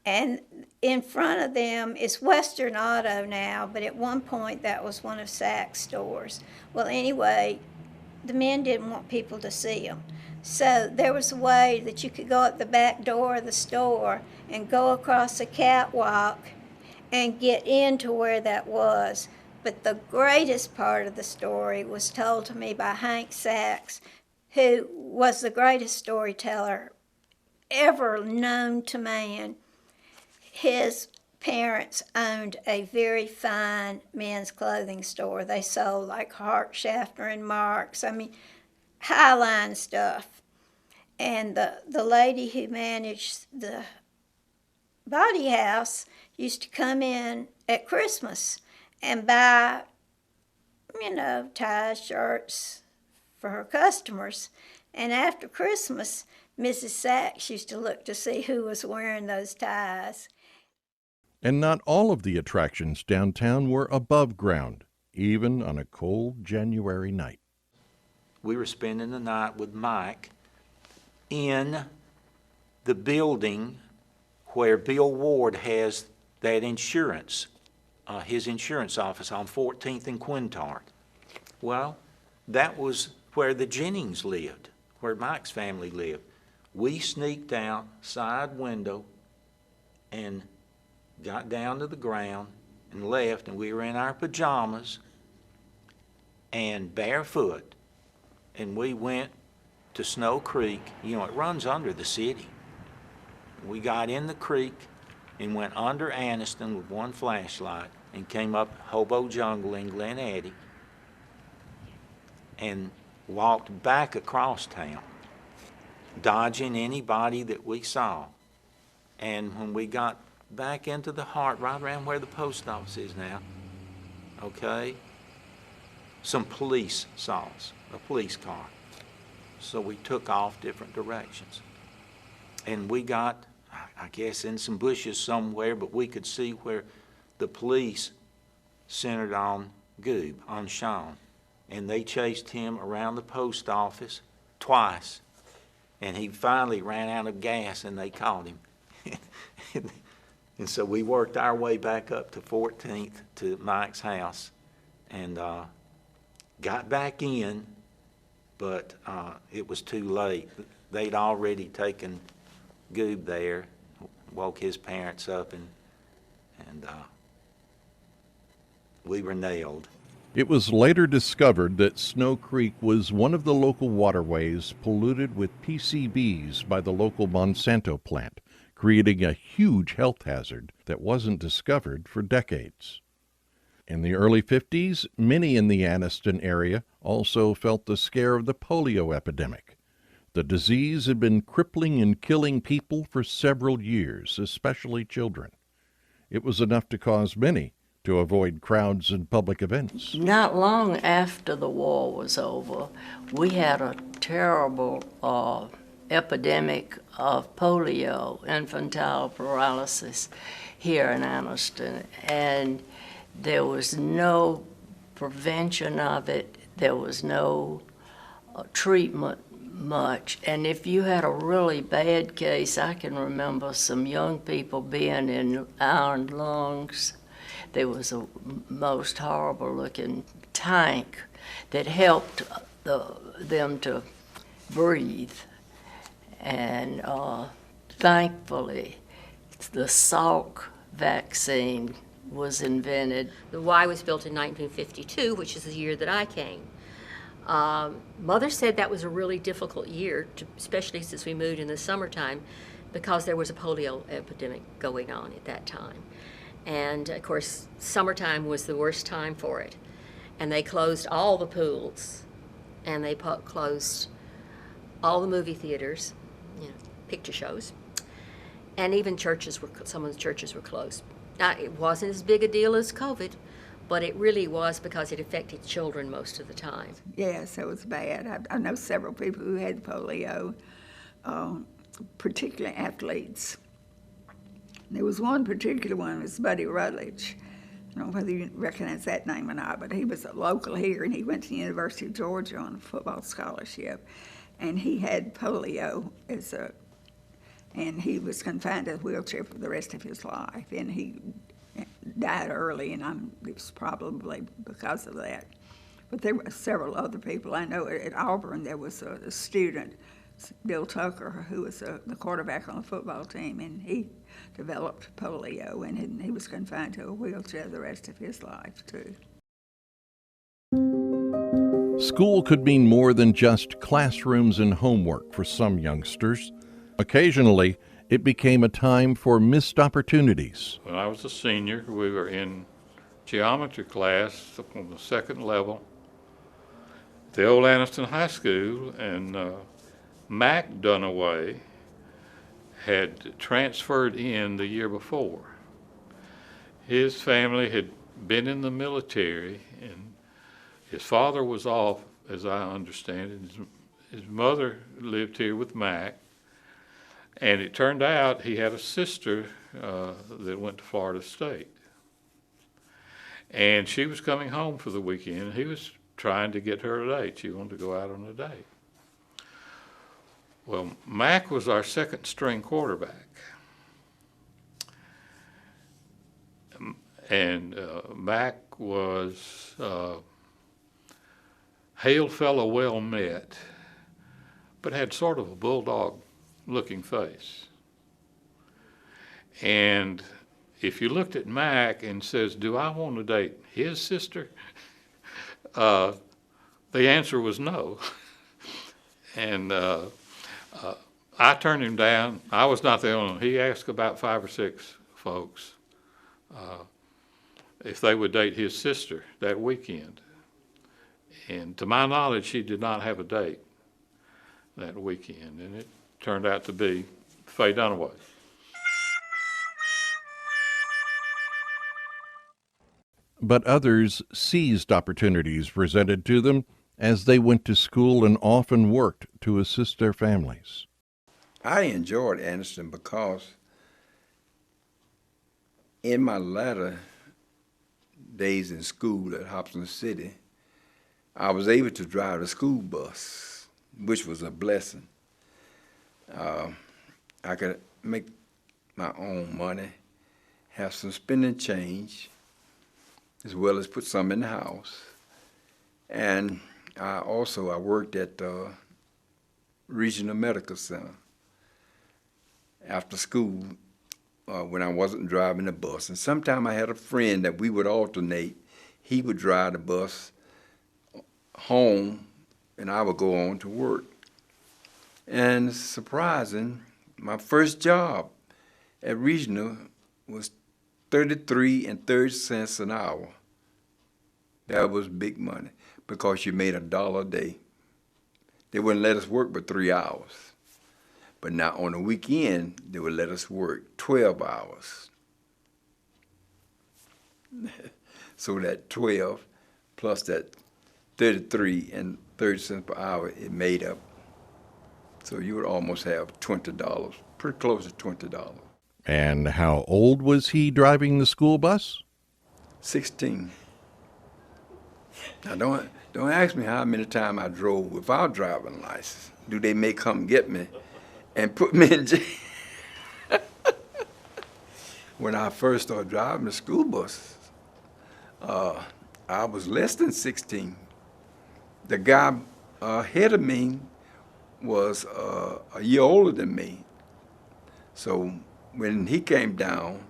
And in front of them is Western Auto now, but at one point that was one of Saks' stores. Well, anyway, the men didn't want people to see them. So there was a way that you could go up the back door of the store and go across the catwalk and get into where that was. But the greatest part of the story was told to me by Hank Sachs, who was the greatest storyteller ever known to man. His parents owned a very fine men's clothing store. They sold like Hart, Schaffner, and Marks. High-line stuff. And the lady who managed the body house used to come in at Christmas and buy, ties, shirts, for her customers. And after Christmas, Mrs. Sachs used to look to see who was wearing those ties. And not all of the attractions downtown were above ground, even on a cold January night. We were spending the night with Mike in the building where Bill Ward has that insurance, his insurance office on 14th and Quintard. Well, that was where the Jennings lived, where Mike's family lived. We sneaked out side window and got down to the ground and left, and we were in our pajamas and barefoot, and we went to Snow Creek. You know, it runs under the city. We got in the creek and went under Anniston with one flashlight and came up Hobo Jungle in Glen Eddy and walked back across town, dodging anybody that we saw. And when we got back into the heart, right around where the post office is now, okay, some police saw us, a police car. So we took off different directions. And we got, I guess, in some bushes somewhere, but we could see where the police centered on Goob, on Sean. And they chased him around the post office twice. And he finally ran out of gas and they caught him. And so we worked our way back up to 14th to Mike's house and got back in, but it was too late. They'd already taken Goob there, woke his parents up, and we were nailed. It was later discovered that Snow Creek was one of the local waterways polluted with PCBs by the local Monsanto plant, creating a huge health hazard that wasn't discovered for decades. In the early 50s, many in the Anniston area also felt the scare of the polio epidemic. The disease had been crippling and killing people for several years, especially children. It was enough to cause many to avoid crowds and public events. Not long after the war was over, we had a terrible epidemic of polio, infantile paralysis, here in Anniston, and there was no prevention of it. There was no treatment much, and if you had a really bad case, I can remember some young people being in iron lungs. There was a most horrible looking tank that helped them to breathe. And thankfully, the Salk vaccine was invented. The Y was built in 1952, which is the year that I came. Mother said that was a really difficult year, especially since we moved in the summertime, because there was a polio epidemic going on at that time. And of course, summertime was the worst time for it. And they closed all the pools, and they closed all the movie theaters, you know, picture shows, and even churches some of the churches were closed. Now, it wasn't as big a deal as COVID, but it really was because it affected children most of the time. Yes, it was bad. I know several people who had polio, particularly athletes. There was one particular one, it was Buddy Rutledge. I don't know whether you recognize that name or not, but he was a local here, and he went to the University of Georgia on a football scholarship. And he had polio and he was confined to a wheelchair for the rest of his life. And he died early, and it was probably because of that. But there were several other people. I know at Auburn there was a student, Bill Tucker, who was the quarterback on the football team, and he developed polio, and he was confined to a wheelchair the rest of his life, too. School could mean more than just classrooms and homework for some youngsters. Occasionally, it became a time for missed opportunities. When I was a senior, we were in geometry class on the second level at the old Anniston High School, and Mac Dunaway had transferred in the year before. His family had been in the military, and his father was off as I understand it. His mother lived here with Mac, and it turned out he had a sister that went to Florida State. And she was coming home for the weekend, and he was trying to get her a date. She wanted to go out on a date. Well, Mac was our second string quarterback. And Mac was hail fellow, well met, but had sort of a bulldog looking face. And if you looked at Mac and says, do I want to date his sister? The answer was no. And I turned him down. I was not the only one. He asked about 5 or 6 folks if they would date his sister that weekend. And to my knowledge, she did not have a date that weekend. And it turned out to be Faye Dunaway. But others seized opportunities presented to them as they went to school and often worked to assist their families. I enjoyed Anniston because in my latter days in school at Hobson City, I was able to drive the school bus, which was a blessing. I could make my own money, have some spending change, as well as put some in the house. And I worked at the Regional Medical Center after school when I wasn't driving the bus. And sometime I had a friend that we would alternate. He would drive the bus home and I would go on to work. And it's surprising, my first job at Regional was 33 and 30 cents an hour. That was big money because you made $1 a day. They wouldn't let us work but 3 hours. But now on the weekend, they would let us work 12 hours. So that 12 plus that 33 and 30 cents per hour, it made up. So you would almost have $20, pretty close to $20. And how old was he driving the school bus? 16. Now don't ask me how many times I drove without driving license. Do they may come get me and put me in jail? When I first started driving the school buses, I was less than 16. The guy ahead of me was a year older than me. So when he came down,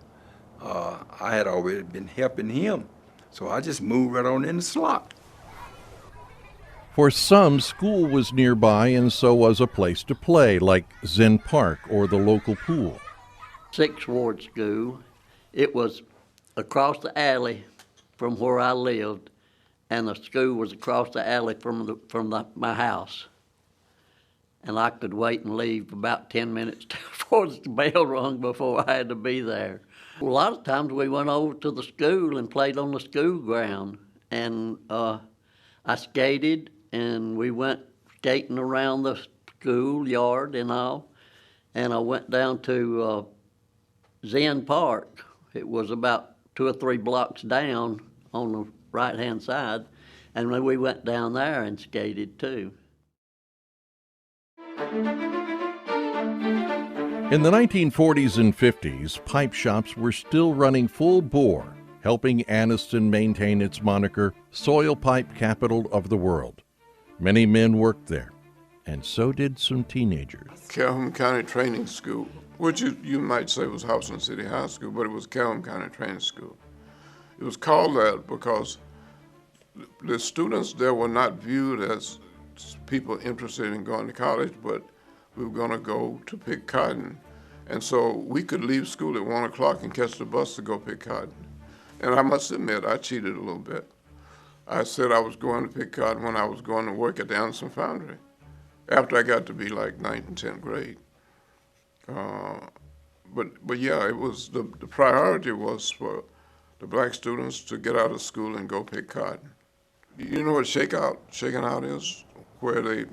I had already been helping him. So I just moved right on in the slot. For some, school was nearby and so was a place to play, like Zen Park or the local pool. Sixth Ward School. It was across the alley from where I lived, and the school was across the alley from my house. And I could wait and leave about 10 minutes before the bell rung before I had to be there. A lot of times we went over to the school and played on the school ground. And I skated, and we went skating around the schoolyard and all. And I went down to Zen Park. It was about 2 or 3 blocks down on the right-hand side. And we went down there and skated too. In the 1940s and 50s, pipe shops were still running full bore, helping Anniston maintain its moniker, Soil Pipe Capital of the World. Many men worked there, and so did some teenagers. Calhoun County Training School, which you might say was Hobson City High School, but it was Calhoun County Training School. It was called that because the students there were not viewed as people interested in going to college, but we were going to go to pick cotton. And so we could leave school at 1 o'clock and catch the bus to go pick cotton. And I must admit, I cheated a little bit. I said I was going to pick cotton when I was going to work at the Anniston Foundry, after I got to be like 9th and 10th grade. But yeah, it was the priority was for the black students to get out of school and go pick cotton. You know what shaking out is? Where they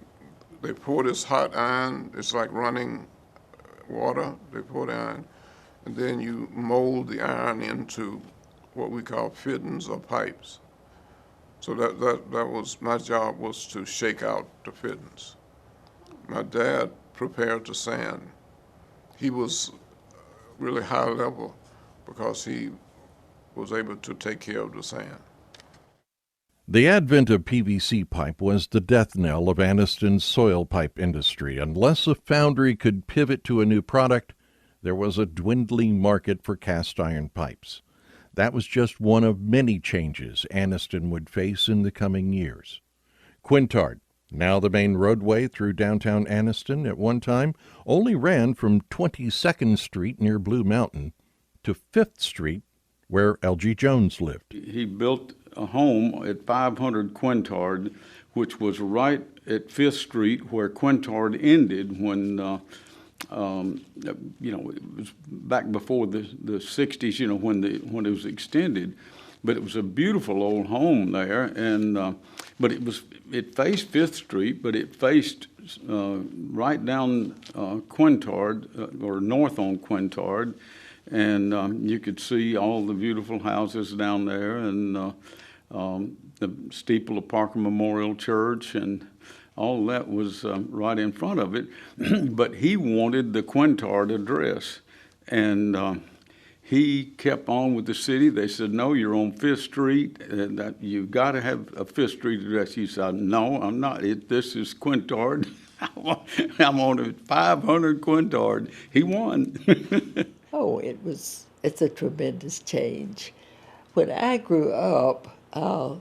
pour this hot iron, it's like running water, they pour the iron, and then you mold the iron into what we call fittings or pipes. So that was, my job was to shake out the fittings. My dad prepared the sand. He was really high level because he was able to take care of the sand. The advent of PVC pipe was the death knell of Anniston's soil pipe industry. Unless a foundry could pivot to a new product, there was a dwindling market for cast iron pipes. That was just one of many changes Anniston would face in the coming years. Quintard, now the main roadway through downtown Anniston, at one time only ran from 22nd Street near Blue Mountain to 5th Street, where L.G. Jones lived. He built a home at 500 Quintard, which was right at 5th Street where Quintard ended when, it was back before the 60s, when it was extended. But it was a beautiful old home there, and but it faced 5th Street, but it faced right down Quintard, or north on Quintard, and you could see all the beautiful houses down there, and the steeple of Parker Memorial Church, and all that was right in front of it. But he wanted the Quintard address, and he kept on with the city. They said, no, you're on 5th Street, and that you've got to have a 5th Street address. He said, no, I'm not. This is Quintard. I'm on 500 Quintard. He won. Oh, it's a tremendous change. When I grew up, I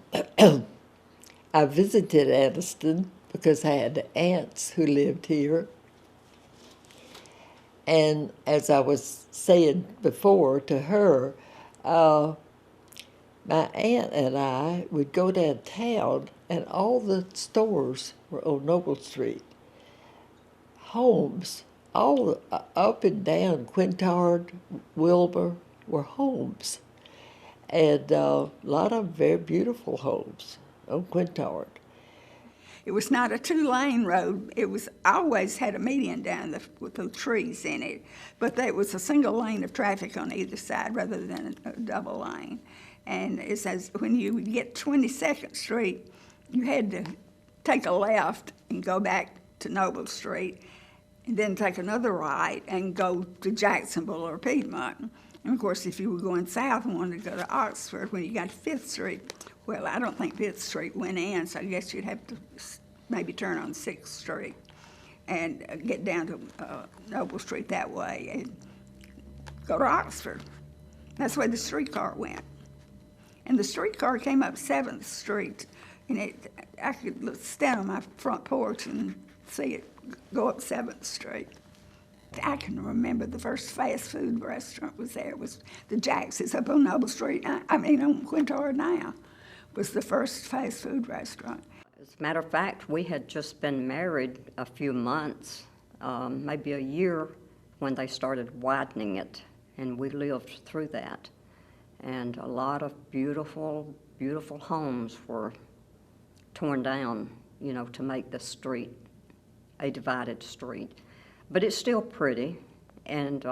visited Anniston because I had aunts who lived here. And as I was saying before to her, my aunt and I would go downtown, and all the stores were on Noble Street. Homes, all up and down Quintard, Wilbur, were homes. And a lot of very beautiful homes on Quintard. It was not a two-lane road. It was always had a median down with the trees in it, but there was a single lane of traffic on either side rather than a double lane. And it says when you get 22nd Street, you had to take a left and go back to Noble Street, and then take another right and go to Jacksonville or Piedmont. And of course, if you were going south and wanted to go to Oxford, when you got to 5th Street, well, I don't think 5th Street went in, so I guess you'd have to maybe turn on 6th Street and get down to Noble Street that way and go to Oxford. That's where the streetcar went. And the streetcar came up 7th Street, and I could stand on my front porch and see it go up 7th Street. I can remember the first fast food restaurant was there. It was the Jack's. It's up on Noble Street. On Quintard now. Was the first fast food restaurant. As a matter of fact, we had just been married a few months, maybe a year, when they started widening it, and we lived through that. And a lot of beautiful, beautiful homes were torn down, to make the street a divided street. But it's still pretty, and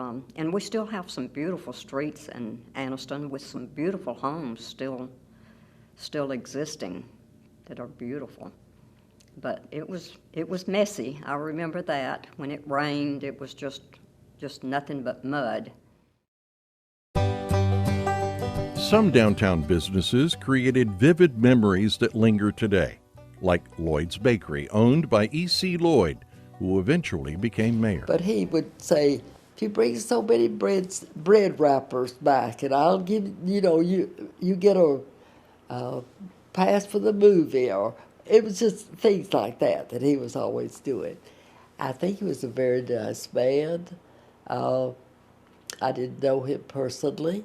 we still have some beautiful streets in Anniston with some beautiful homes still existing that are beautiful. But it was messy. I remember that. When it rained, it was just nothing but mud. Some downtown businesses created vivid memories that linger today, like Lloyd's Bakery, owned by E.C. Lloyd, who eventually became mayor. But he would say, if you bring so many bread wrappers back, and I'll give, you get a pass for the movie, or it was just things like that he was always doing. I think he was a very nice man. I didn't know him personally.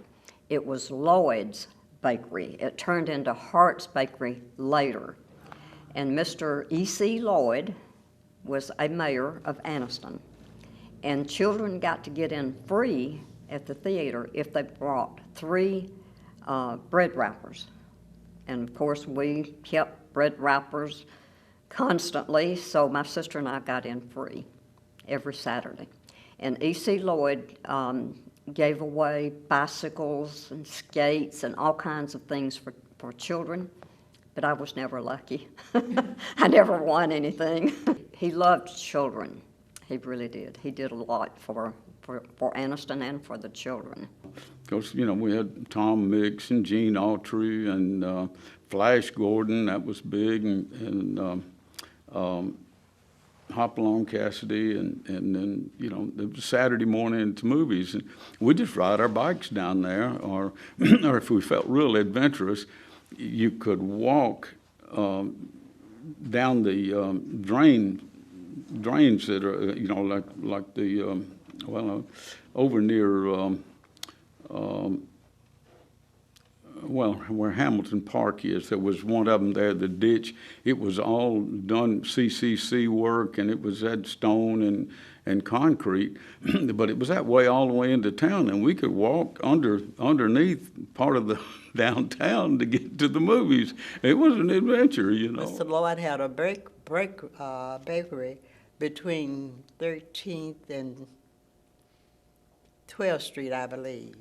It was Lloyd's Bakery. It turned into Hart's Bakery later. And Mr. E.C. Lloyd was a mayor of Anniston. And children got to get in free at the theater if they brought 3 bread wrappers. And of course, we kept bread wrappers constantly, so my sister and I got in free every Saturday. And E.C. Lloyd gave away bicycles and skates and all kinds of things for children, but I was never lucky. I never won anything. He loved children. He really did. He did a lot for Anniston and for the children. Because, you know, we had Tom Mix and Gene Autry and Flash Gordon, that was big, and Hopalong Cassidy, and then, you know, it was Saturday morning to movies. And we just ride our bikes down there, or if we felt real adventurous, you could walk down the drains that are, you know, like the, over near, where Hamilton Park is. There was one of them there, the ditch. It was all done CCC work, and it was that stone and concrete, but it was that way all the way into town, and we could walk underneath part of the downtown to get to the movies. It was an adventure, you know. Mr. Lloyd had a bakery between 13th and 12th Street, I believe.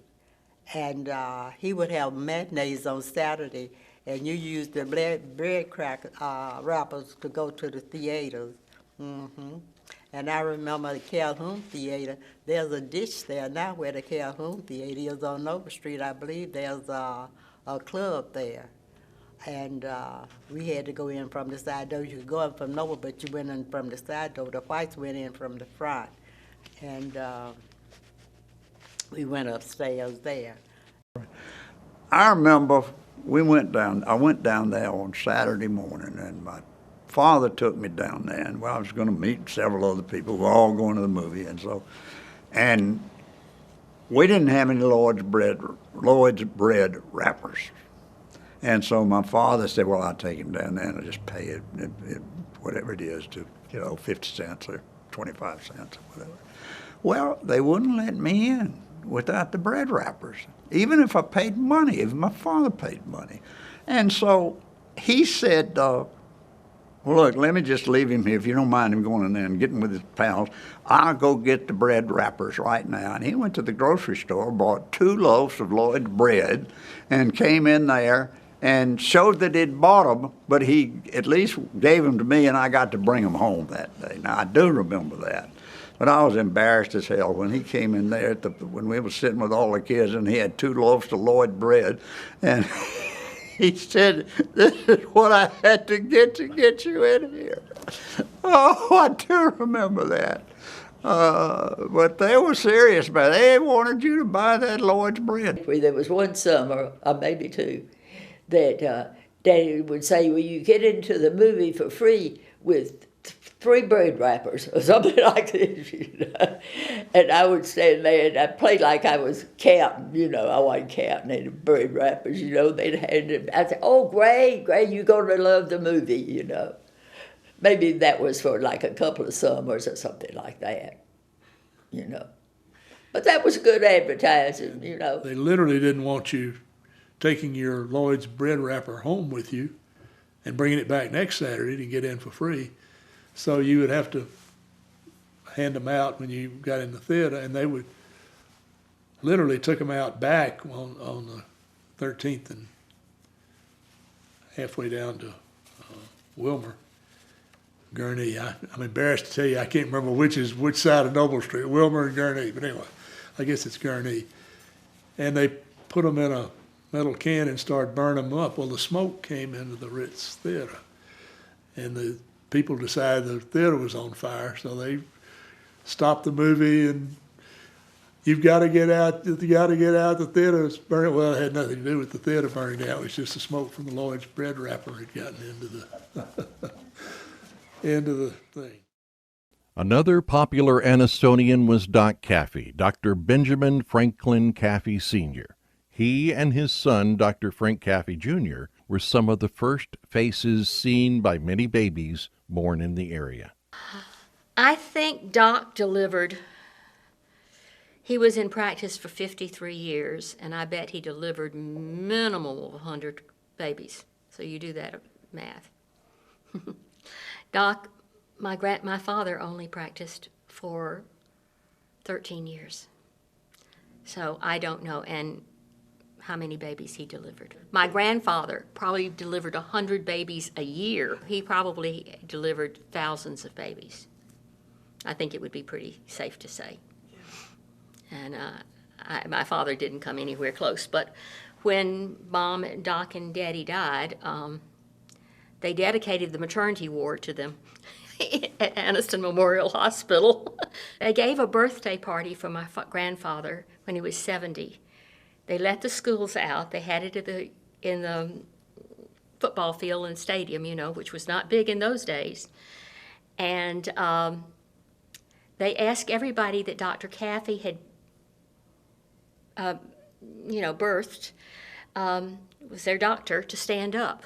And he would have matinees on Saturday, and you used the bread cracker wrappers to go to the theaters. And I remember the Calhoun Theater. There's a ditch there now where the Calhoun Theater is on Nova Street. I believe there's a club there. And we had to go in from the side door. You could go in from Nova, but you went in from the side door. The whites went in from the front. And we went upstairs there. I remember I went down there on Saturday morning, and my father took me down there, and I was going to meet several other people. We were all going to the movie, and we didn't have any Lloyd's bread wrappers. And so my father said, well, I'll take him down there and I'll just pay it, whatever it is, to, 50 cents or 25 cents or whatever. Well, they wouldn't let me in without the bread wrappers, even if I paid money, if my father paid money. And so he said, well, look, let me just leave him here. If you don't mind him going in there and getting with his pals, I'll go get the bread wrappers right now. And he went to the grocery store, bought 2 loaves of Lloyd's bread, and came in there and showed that he'd bought them, but he at least gave them to me, and I got to bring them home that day. Now, I do remember that. But I was embarrassed as hell when he came in there when we were sitting with all the kids, and he had 2 loaves of Lloyd's bread, and he said, this is what I had to get you in here. Oh, I do remember that. But they were serious about it. They wanted you to buy that Lloyd's bread. There was one summer, or maybe 2, that Daddy would say, well, you get into the movie for free with 3 bread wrappers or something like this, And I would stand there and I'd play like I was counting, I wasn't counting any bread wrappers, they'd hand it. I'd say, oh, great, you're going to love the movie, Maybe that was for like a couple of summers or something like that, But that was good advertising, They literally didn't want you taking your Lloyd's bread wrapper home with you and bringing it back next Saturday to get in for free. So you would have to hand them out when you got in the theater, and they would literally took them out back on the 13th and halfway down to Wilmer, Gurnee. I'm embarrassed to tell you I can't remember which side of Noble Street, Wilmer and Gurnee, but anyway, I guess it's Gurnee. And they put them in a metal can and started burning them up. Well, the smoke came into the Ritz Theater, and the people decided the theater was on fire, so they stopped the movie, and you've got to get out, the theater is burning. Well, it had nothing to do with the theater burning down. It was just the smoke from the Lloyd's bread wrapper had gotten into the thing. Another popular Annistonian was Doc Caffey, Dr. Benjamin Franklin Caffey Sr. He and his son, Dr. Frank Caffey Jr., were some of the first faces seen by many babies born in the area. I think Doc delivered. He was in practice for 53 years, and I bet he delivered minimum of 100 babies. So you do that math. Doc, my father only practiced for 13 years. So I don't know and how many babies he delivered. My grandfather probably delivered 100 babies a year. He probably delivered thousands of babies. I think it would be pretty safe to say. And my father didn't come anywhere close. But when Mom, Doc, and Daddy died, they dedicated the maternity ward to them at Anniston Memorial Hospital. They gave a birthday party for my grandfather when he was 70. They let the schools out. They had it in the football field and stadium, you know, which was not big in those days. And they asked everybody that Dr. Caffey had, birthed, was their doctor, to stand up.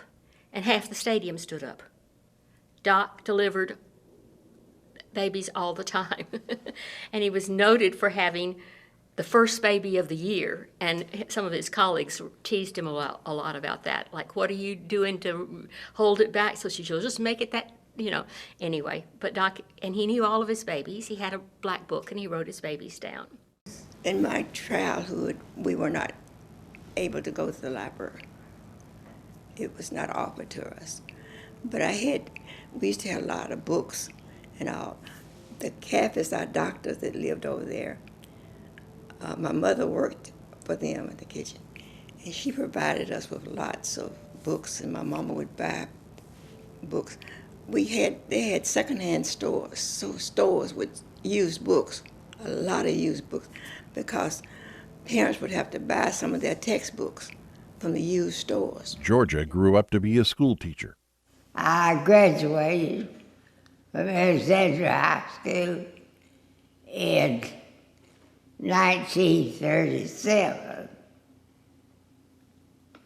And half the stadium stood up. Doc delivered babies all the time. And he was noted for having the first baby of the year. And some of his colleagues teased him a lot about that. Like, what are you doing to hold it back? So she'll just make it that, Anyway, but Doc, and he knew all of his babies. He had a black book and he wrote his babies down. In my childhood, we were not able to go to the library. It was not offered to us. But we used to have a lot of books and all. The Caffeys, our doctors that lived over there, my mother worked for them in the kitchen. And she provided us with lots of books, and my mama would buy books. They had secondhand stores, so stores with used books, a lot of used books, because parents would have to buy some of their textbooks from the used stores. Georgia grew up to be a school teacher. I graduated from Central High School in 1937.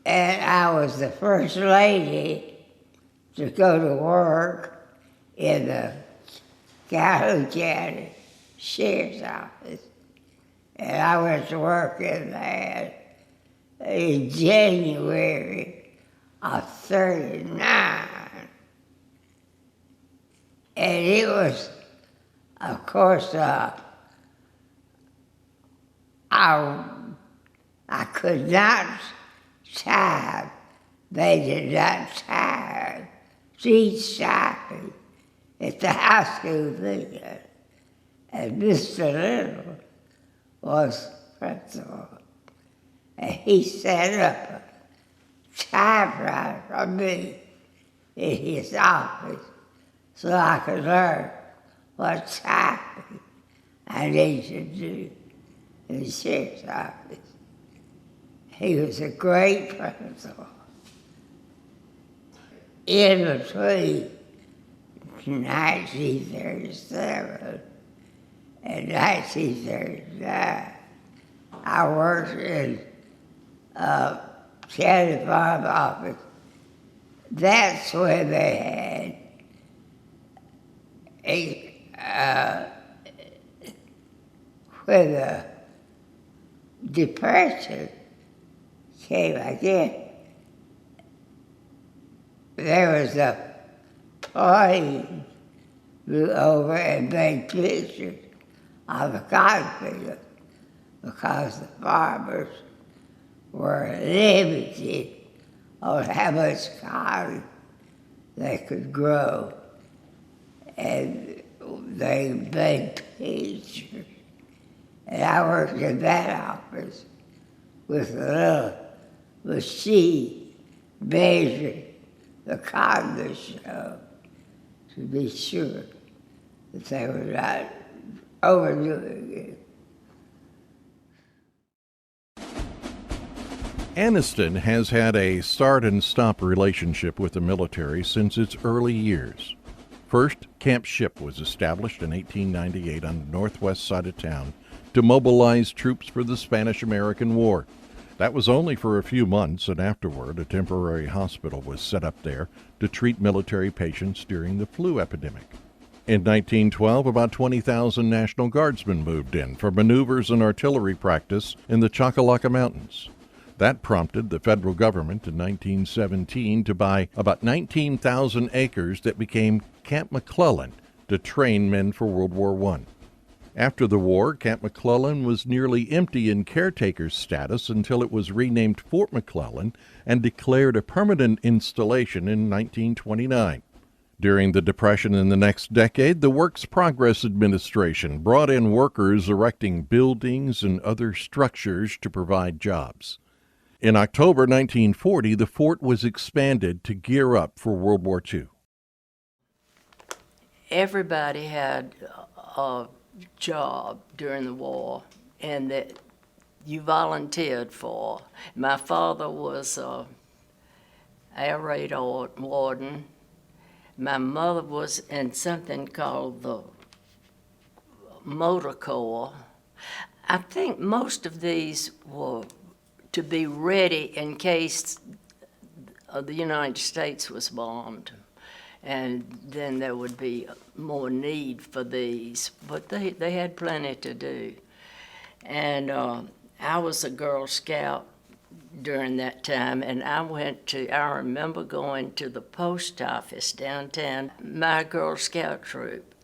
And I was the first lady to go to work in the Calhoun County Sheriff's Office. And I went to work in there in January of '39. And it was, of course, I could not type. They did not type. Teach typing at the high school there. And Mr. Little was principal. And he set up a typewriter for me in his office so I could learn what typing I needed to do in the sheriff's office. He was a great principal. In between 1937 and 1939, I worked in county farm office. That's where they had when the Depression came again, there was a plane flew over and made pictures of the cotton field because the farmers were limited on how much cotton they could grow. And they made pictures. And I worked in that office with a little machine measuring the cotton to show to be sure that they were not overdoing it. Anniston has had a start and stop relationship with the military since its early years. First, Camp Ship was established in 1898 on the northwest side of town to mobilize troops for the Spanish-American War. That was only for a few months, and afterward a temporary hospital was set up there to treat military patients during the flu epidemic. In 1912, about 20,000 National Guardsmen moved in for maneuvers and artillery practice in the Choccolocca Mountains. That prompted the federal government in 1917 to buy about 19,000 acres that became Camp McClellan to train men for World War I. After the war, Camp McClellan was nearly empty in caretaker status until it was renamed Fort McClellan and declared a permanent installation in 1929. During the Depression in the next decade, the Works Progress Administration brought in workers erecting buildings and other structures to provide jobs. In October 1940, the fort was expanded to gear up for World War II. Everybody had a job during the war and that you volunteered for. My father was a air raid warden. My mother was in something called the Motor Corps. I think most of these were to be ready in case the United States was bombed. And then there would be more need for these, but they had plenty to do. And I was a Girl Scout during that time, and I remember going to the post office downtown. My Girl Scout troop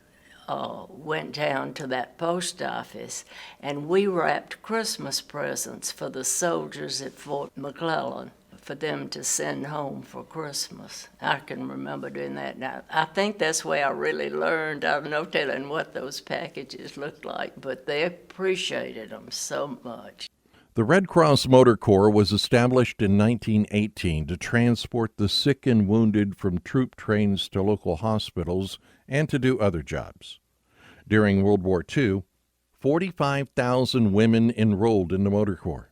went down to that post office, and we wrapped Christmas presents for the soldiers at Fort McClellan, for them to send home for Christmas. I can remember doing that now. I think that's where I really learned. I have no telling what those packages looked like, but they appreciated them so much. The Red Cross Motor Corps was established in 1918 to transport the sick and wounded from troop trains to local hospitals and to do other jobs. During World War II, 45,000 women enrolled in the Motor Corps.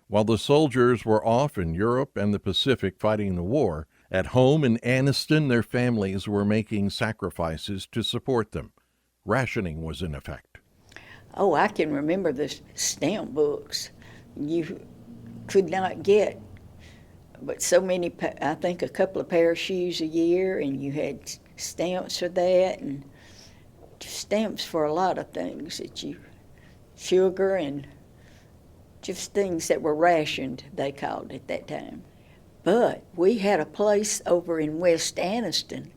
While the soldiers were off in Europe and the Pacific fighting the war, at home in Anniston, their families were making sacrifices to support them. Rationing was in effect. Oh, I can remember the stamp books. You could not get but so many, I think a couple of pair of shoes a year, and you had stamps for that, and stamps for a lot of things sugar and just things that were rationed, they called it that time. But we had a place over in West Anniston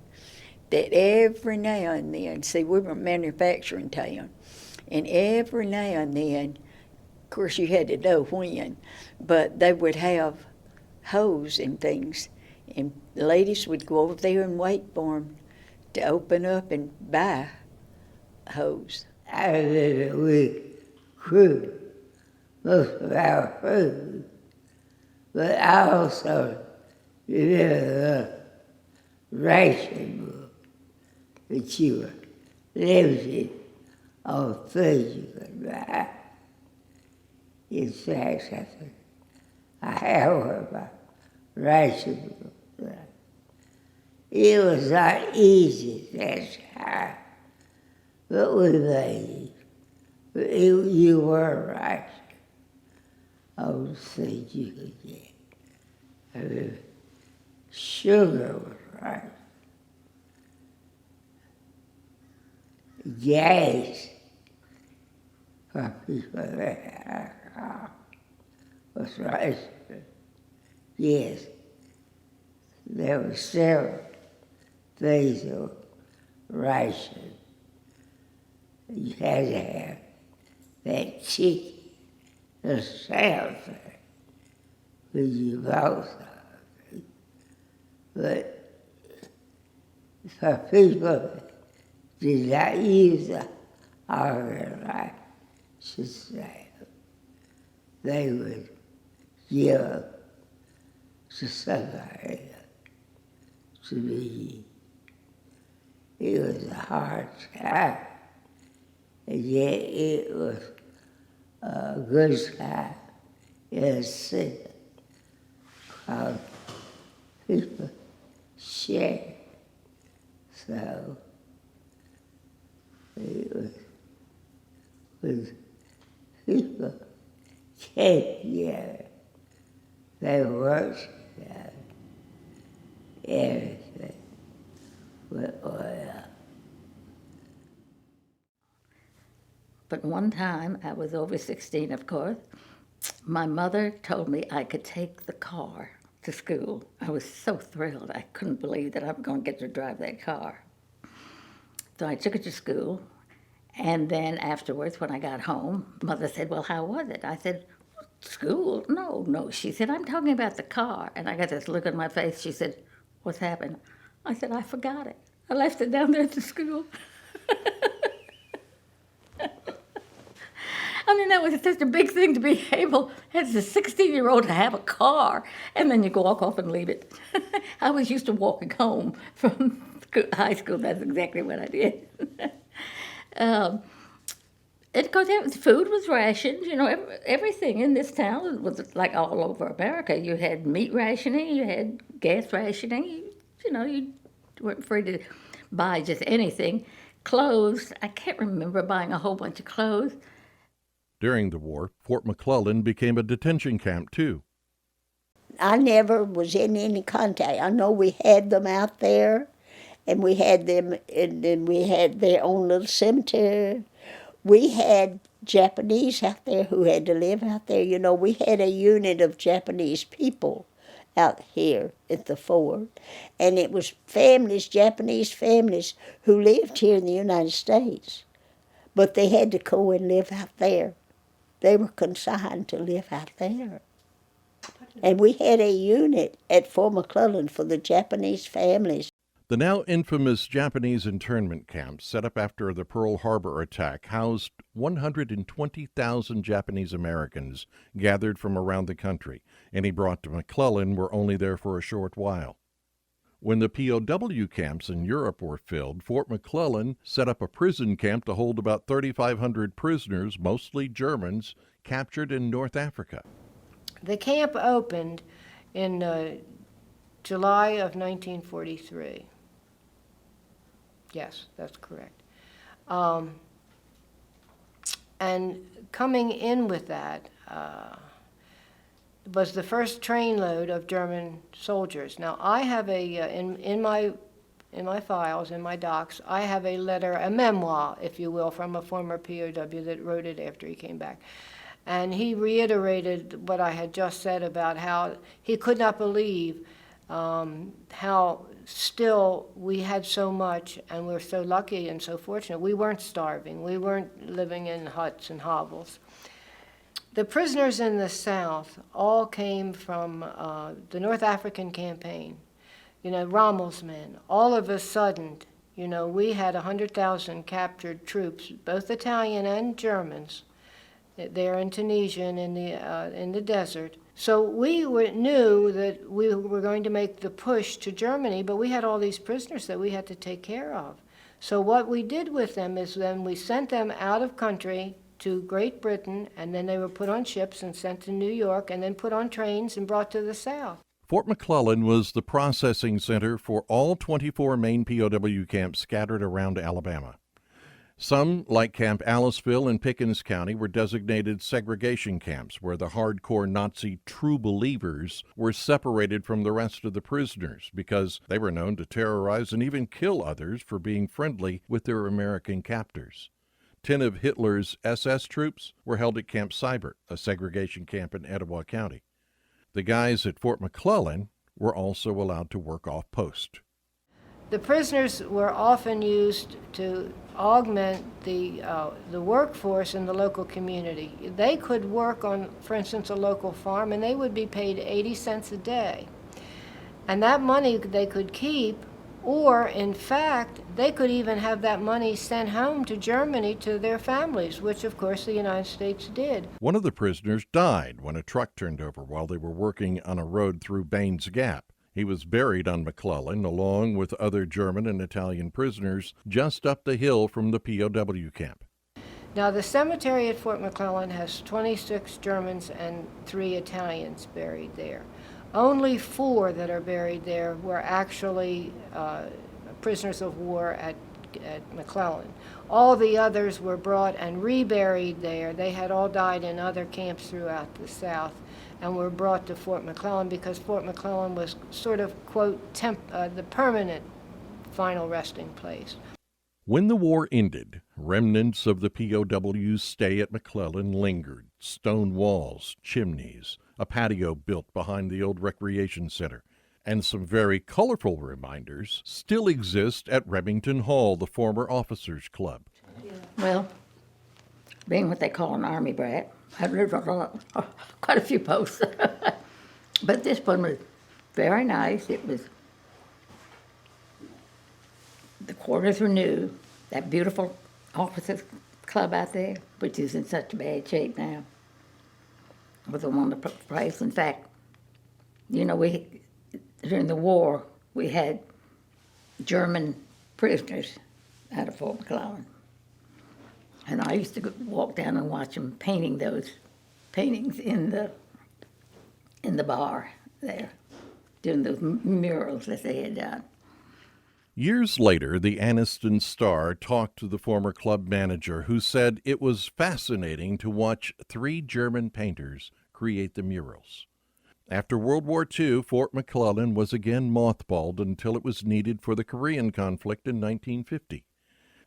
that every now and then, see, we were a manufacturing town, and every now and then, of course you had to know when, but they would have hose and things, and the ladies would go over there and wait for them to open up and buy hose. I did with food, most of our food, but I also did a ration book that you were limited on things you could buy. In fact, I have one of my ration books. It was not easy that time, but we made it. You were right on the things you could get. I mean, sugar was right. Gas for people that had alcohol was right. Yes, there were several things that were ration. You had to have that chicken, the salad, when you bought something. But for people that did not use the organized system, they would give up to somebody to be. It was a hard time, and yet it was a good time in a sense, because people shared. So it was people came together, they worked together, everything went well. But one time, I was over 16, of course, My mother told me I could take the car to school. I was so thrilled. I couldn't believe that I'm going to get to drive that car. So I took it to school, and then afterwards, when I got home, Mother said, well, how was it? I said, school? No. She said, I'm talking about the car. And I got this look on my face. She said, what's happened? I said, I forgot it. I left it down there at the school. I mean, that was such a big thing to be able, as a 16-year-old, to have a car, and then you go walk off and leave it. I was used to walking home from high school. That's exactly what I did. Because food was rationed, you know, everything in this town was like all over America. You had meat rationing, you had gas rationing, you weren't free to buy just anything. Clothes, I can't remember buying a whole bunch of clothes. During the war, Fort McClellan became a detention camp, too. I never was in any contact. I know we had them out there, and we had them, and then we had their own little cemetery. We had Japanese out there who had to live out there. You know, we had a unit of Japanese people out here at the fort, and it was families, Japanese families, who lived here in the United States, but they had to go and live out there. They were consigned to live out there. And we had a unit at Fort McClellan for the Japanese families. The now infamous Japanese internment camp, set up after the Pearl Harbor attack, housed 120,000 Japanese Americans gathered from around the country. Any brought to McClellan were only there for a short while. When the POW camps in Europe were filled, Fort McClellan set up a prison camp to hold about 3,500 prisoners, mostly Germans, captured in North Africa. The camp opened in July of 1943. Yes, that's correct. And coming in with that was the first trainload of German soldiers. Now, I have in my files, in my docs, I have a letter, a memoir, if you will, from a former POW that wrote it after he came back. And he reiterated what I had just said about how he could not believe how still we had so much, and we're so lucky and so fortunate. We weren't starving. We weren't living in huts and hovels. The prisoners in the South all came from the North African campaign. You know, Rommel's men. All of a sudden, you know, we had 100,000 captured troops, both Italian and Germans, there in Tunisia and in the desert. So we knew that we were going to make the push to Germany, but we had all these prisoners that we had to take care of. So what we did with them is then we sent them out of country to Great Britain, and then they were put on ships and sent to New York, and then put on trains and brought to the South. Fort McClellan was the processing center for all 24 main POW camps scattered around Alabama. Some, like Camp Aliceville in Pickens County, were designated segregation camps, where the hardcore Nazi true believers were separated from the rest of the prisoners because they were known to terrorize and even kill others for being friendly with their American captors. 10 of Hitler's SS troops were held at Camp Seibert, a segregation camp in Etowah County. The guys at Fort McClellan were also allowed to work off post. The prisoners were often used to augment the workforce in the local community. They could work on, for instance, a local farm, and they would be paid 80 cents a day. And that money they could keep, or in fact, they could even have that money sent home to Germany to their families, which of course the United States did. One of the prisoners died when a truck turned over while they were working on a road through Baines Gap. He was buried on McClellan along with other German and Italian prisoners just up the hill from the POW camp. Now the cemetery at Fort McClellan has 26 Germans and 3 Italians buried there. Only 4 that are buried there were actually prisoners of war at McClellan. All the others were brought and reburied there. They had all died in other camps throughout the South and were brought to Fort McClellan because Fort McClellan was sort of, quote, the permanent final resting place. When the war ended, remnants of the POWs' stay at McClellan lingered. Stone walls, chimneys, a patio built behind the old recreation center, and some very colorful reminders still exist at Remington Hall, the former officers' club. Well, being what they call an army brat, I've lived on quite a few posts. But this one was very nice. It was, the quarters were new. That beautiful officers' club out there, which is in such bad shape now, was a wonderful place. In fact, you know, during the war, we had German prisoners out of Fort McClellan. And I used to walk down and watch them painting those paintings in the bar there, doing those murals that they had done. Years later, the Anniston Star talked to the former club manager, who said it was fascinating to watch 3 German painters create the murals. After World War II, Fort McClellan was again mothballed until it was needed for the Korean conflict in 1950.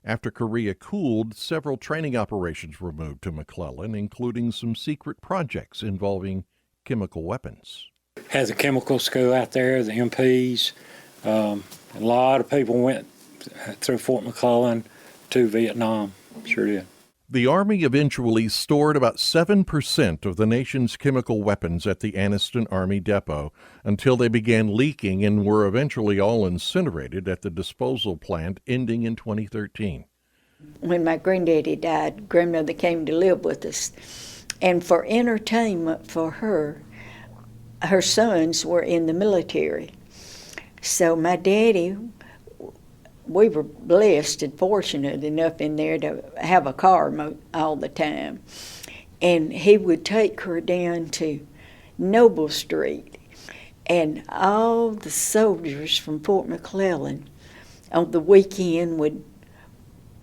After Korea cooled, several training operations were moved to McClellan, including some secret projects involving chemical weapons. Has a chemical school out there, the MPs. A lot of people went through Fort McClellan to Vietnam, sure did. The Army eventually stored about 7% of the nation's chemical weapons at the Anniston Army Depot until they began leaking and were eventually all incinerated at the disposal plant, ending in 2013. When my granddaddy died, grandmother came to live with us. And for entertainment for her sons were in the military. So my daddy, we were blessed and fortunate enough in there to have a car all the time. And he would take her down to Noble Street. And all the soldiers from Fort McClellan on the weekend would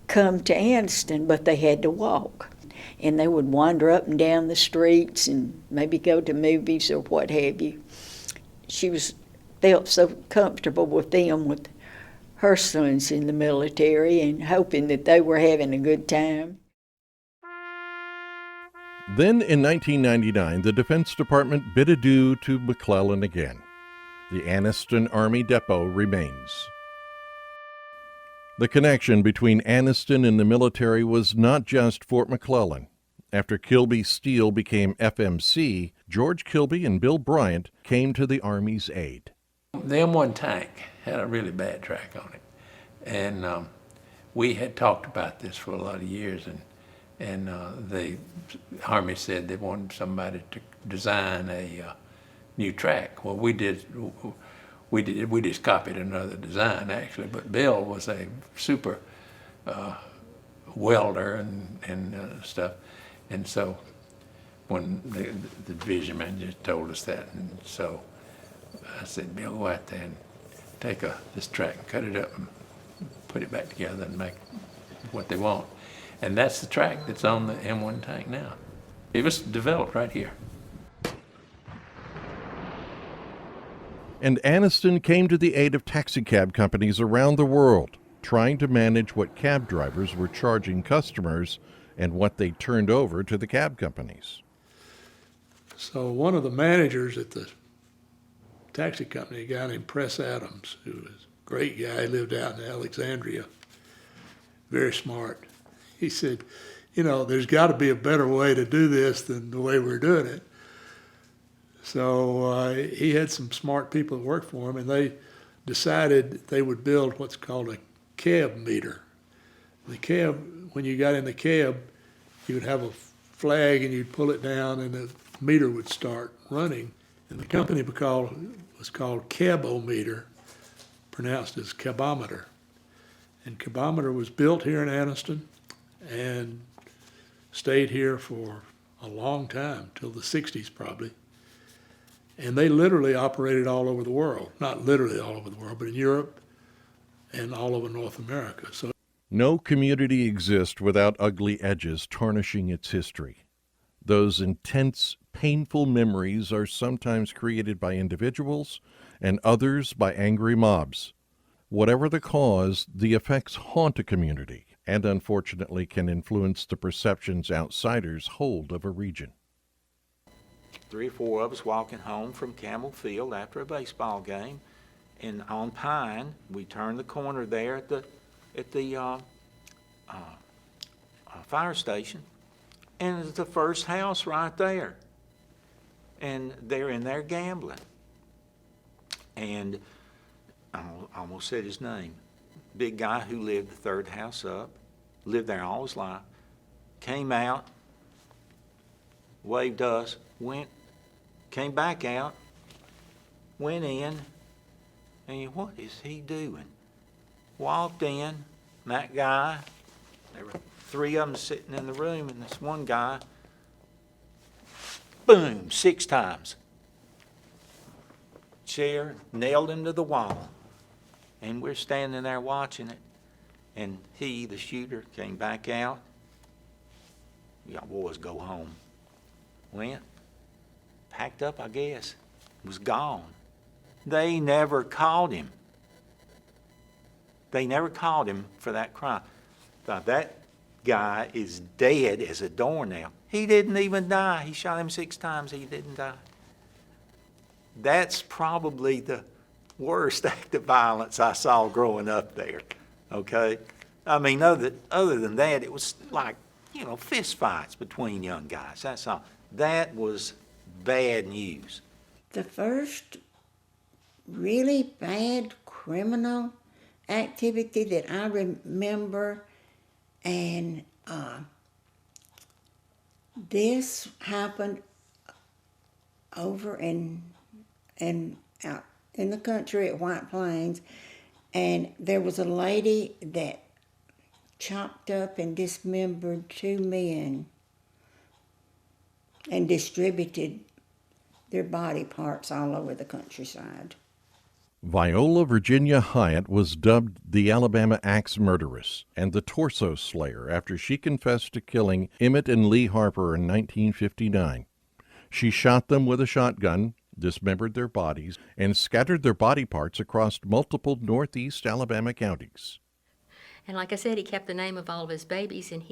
come to Anniston, but they had to walk. And they would wander up and down the streets and maybe go to movies or what have you. She felt so comfortable with them, with her sons in the military, and hoping that they were having a good time. Then in 1999, the Defense Department bid adieu to McClellan again. The Anniston Army Depot remains. The connection between Anniston and the military was not just Fort McClellan. After Kilby Steel became FMC, George Kilby and Bill Bryant came to the Army's aid. The M1 tank had a really bad track on it, and we had talked about this for a lot of years, and the Army said they wanted somebody to design a new track. Well, we just copied another design actually, but Bill was a super welder and stuff, and so when the division man just told us that, and so I said, Bill, go out there and take this track and cut it up and put it back together and make what they want. And that's the track that's on the M1 tank now. It was developed right here. And Anniston came to the aid of taxicab companies around the world, trying to manage what cab drivers were charging customers and what they turned over to the cab companies. So one of the managers at the taxi company, a guy named Press Adams, who was a great guy, he lived out in Alexandria, very smart. He said, you know, there's got to be a better way to do this than the way we're doing it. So he had some smart people that worked for him, and they decided they would build what's called a cab meter. The cab, when you got in the cab, you would have a flag and you'd pull it down and the meter would start running. And the company was called Cabometer, pronounced as Cabometer. And Cabometer was built here in Anniston and stayed here for a long time, till the 60s probably. And they literally operated all over the world. Not literally all over the world, but in Europe and all over North America. So no community exists without ugly edges tarnishing its history. Those intense, painful memories are sometimes created by individuals and others by angry mobs. Whatever the cause, the effects haunt a community and unfortunately can influence the perceptions outsiders hold of a region. 3 or 4 of us walking home from Camel Field after a baseball game, and on Pine, we turned the corner there at the fire station, and it's the first house right there, and they're in there gambling. And I almost said his name. Big guy who lived the third house up, lived there all his life, came out, waved us, came back out, went in, and what is he doing? Walked in, that guy, there were 3 of them sitting in the room, and this one guy, boom, 6 times. Chair, nailed him to the wall. And we're standing there watching it. And he, the shooter, came back out. Y'all boys go home. Went, packed up, I guess, was gone. They never caught him. They never caught him for that crime. Thought that guy is dead as a doornail. He didn't even die. He shot him 6 times. He didn't die. That's probably the worst act of violence I saw growing up there, okay? I mean, other than that, it was like, fist fights between young guys, that's all. That was bad news. The first really bad criminal activity that I remember, and this happened over out in the country at White Plains, and there was a lady that chopped up and dismembered 2 men and distributed their body parts all over the countryside. Viola Virginia Hyatt was dubbed the Alabama Axe Murderess and the Torso Slayer after she confessed to killing Emmett and Lee Harper in 1959. She shot them with a shotgun, dismembered their bodies, and scattered their body parts across multiple northeast Alabama counties. And like I said, he kept the name of all of his babies, and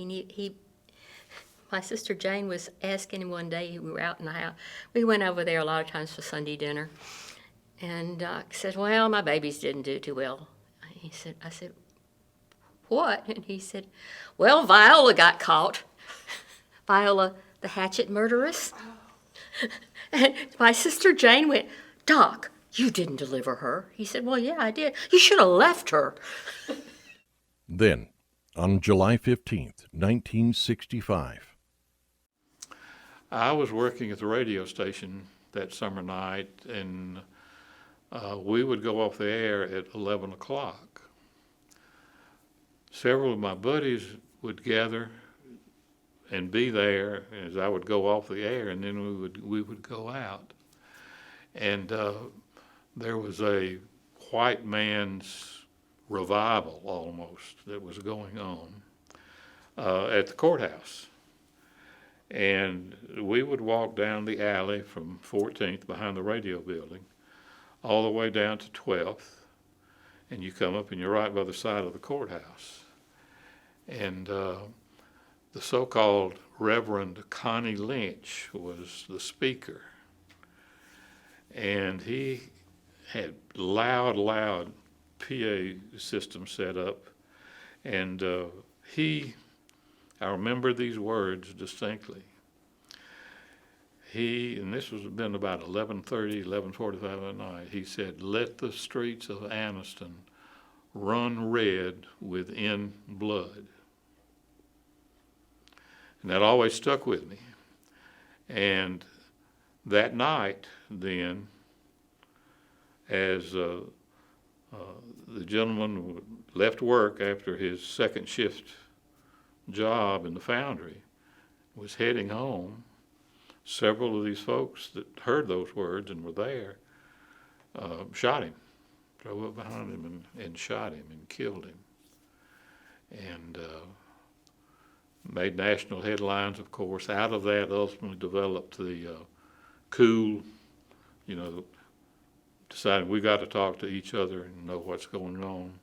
my sister Jane was asking him one day, we were out in the house, we went over there a lot of times for Sunday dinner, and said, well, my babies didn't do too well. I said, what? And he said, well, Viola got caught. Viola, the hatchet murderess. And my sister Jane went, Doc, you didn't deliver her. He said, well, yeah, I did. You should have left her. Then, on July 15th, 1965. I was working at the radio station that summer night, and we would go off the air at 11 o'clock. Several of my buddies would gather and be there as I would go off the air, and then we would go out. And there was a white man's revival almost that was going on at the courthouse. And we would walk down the alley from 14th behind the radio building all the way down to 12th, and you come up and you're right by the side of the courthouse. And the so-called Reverend Connie Lynch was the speaker. And he had loud PA system set up. And I remember these words distinctly. And this was been about 11:30, 11:45 at night, he said, let the streets of Anniston run red within blood. And that always stuck with me. And that night, then, as the gentleman left work after his second shift job in the foundry, was heading home, several of these folks that heard those words and were there shot him, drove up behind him and shot him and killed him. And made national headlines, of course. Out of that ultimately developed the cool, decided we got to talk to each other and know what's going on.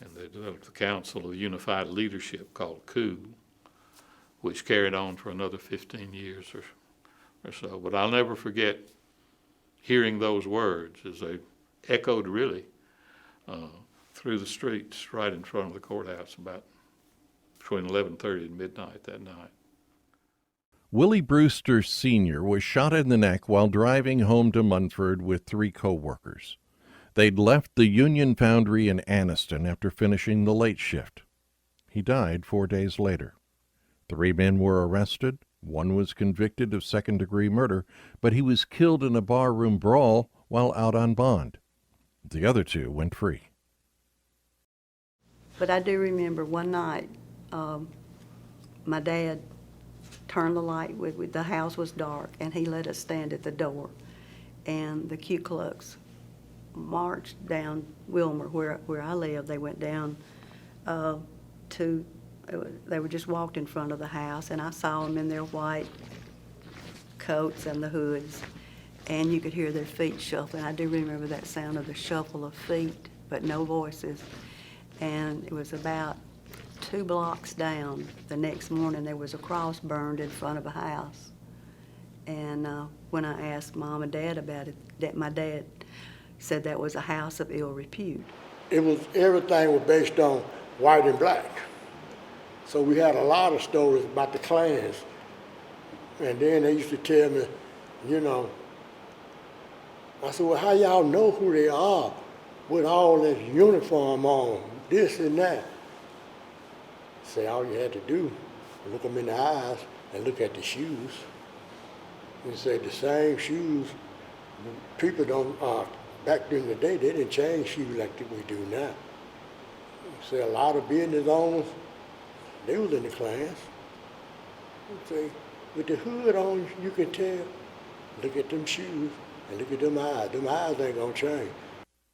And they developed the Council of Unified Leadership called COO, which carried on for another 15 years or so. But I'll never forget hearing those words as they echoed really through the streets right in front of the courthouse about between 11:30 and midnight that night. Willie Brewster Sr. was shot in the neck while driving home to Munford with 3 co-workers. They'd left the Union Foundry in Anniston after finishing the late shift. He died 4 days later. 3 men were arrested. 1 was convicted of second-degree murder, but he was killed in a barroom brawl while out on bond. The other 2 went free. But I do remember one night, my dad turned the light, the house was dark, and he let us stand at the door. And the Ku Klux marched down Wilmer, where I live. They went down they were just walked in front of the house, and I saw them in their white coats and the hoods, and you could hear their feet shuffling. I do remember that sound of the shuffle of feet, but no voices. And it was about 2 blocks down. The next morning, there was a cross burned in front of a house. And when I asked Mom and Dad about it, my dad said that was a house of ill repute. Everything was based on white and black. So we had a lot of stories about the clans. And then they used to tell me, I said, well, how y'all know who they are with all this uniform on, this and that? Say all you had to do, look them in the eyes and look at the shoes. And say the same shoes, people back during the day, they didn't change shoes like we do now. Say a lot of business owners, they was in the class. Say, with the hood on, you can tell, look at them shoes and look at them eyes. Them eyes ain't gonna change.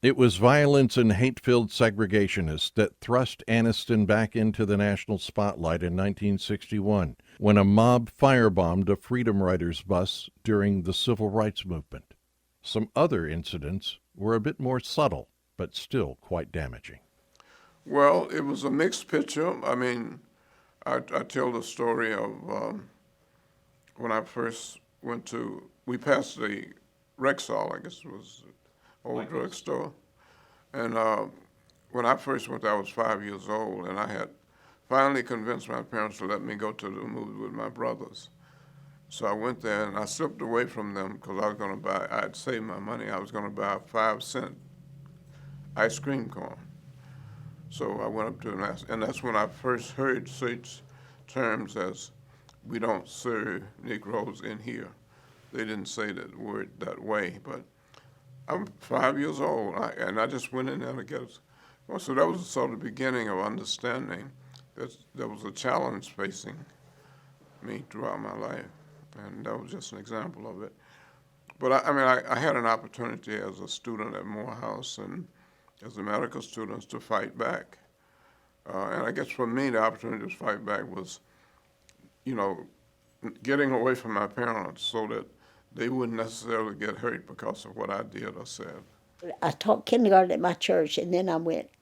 It was violence and hate-filled segregationists that thrust Anniston back into the national spotlight in 1961, when a mob firebombed a Freedom Riders bus during the Civil Rights Movement. Some other incidents were a bit more subtle, but still quite damaging. Well, it was a mixed picture. I mean, I tell the story of when I first we passed the Rexall, I guess it was old drugstore. And when I first went there, I was 5 years old, and I had finally convinced my parents to let me go to the movie with my brothers. So I went there, and I slipped away from them because I was going to I had saved my money. I was going to buy a 5-cent ice cream cone. So I went up to them, and that's when I first heard such terms as, we don't serve Negroes in here. They didn't say that word that way, but I'm 5 years old, and I just went in there to get it. Well, so that was sort of the beginning of understanding that there was a challenge facing me throughout my life, and that was just an example of it. But I had an opportunity as a student at Morehouse and as a medical student to fight back. And I guess for me, the opportunity to fight back was, getting away from my parents so that they wouldn't necessarily get hurt because of what I did or said. I taught kindergarten at my church, and then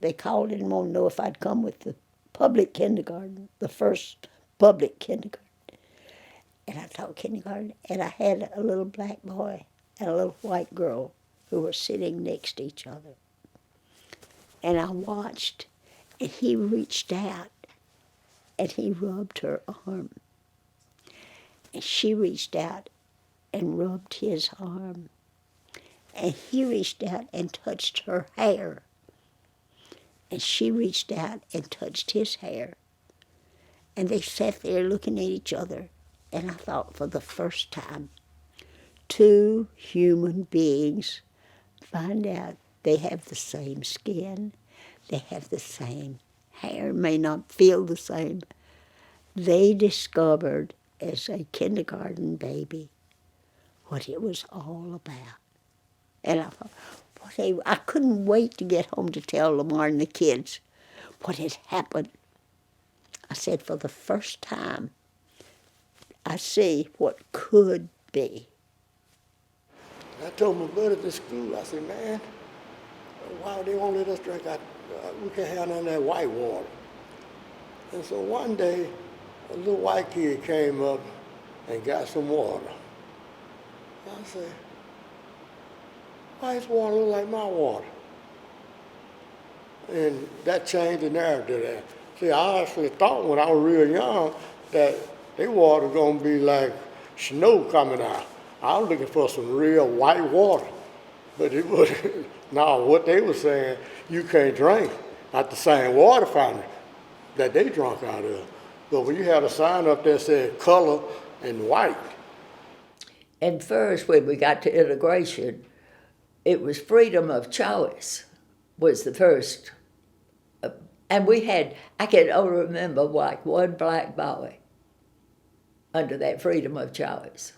they called and wanted to know if I'd come with the public kindergarten, the first public kindergarten. And I taught kindergarten, and I had a little black boy and a little white girl who were sitting next to each other. And I watched, and he reached out, and he rubbed her arm. And she reached out and rubbed his arm. And he reached out and touched her hair. And she reached out and touched his hair. And they sat there looking at each other. And I thought, for the first time, 2 human beings find out they have the same skin, they have the same hair, may not feel the same. They discovered as a kindergarten baby what it was all about. And I thought, I couldn't wait to get home to tell Lamar and the kids what had happened. I said, for the first time, I see what could be. I told my buddy at the school, I said, man, why they won't let us drink? We can't have none of that white water. And so one day, a little white kid came up and got some water. I said, why his water look like my water? And that changed the narrative there. See, I actually thought when I was real young that their water gonna be like snow coming out. I was looking for some real white water. But it was, no, what they were saying, you can't drink at the same water fountain that they drunk out of. But when you had a sign up there saying color and white. And first, when we got to integration, it was freedom of choice was the first. And we had, I can only remember like one black boy under that freedom of choice.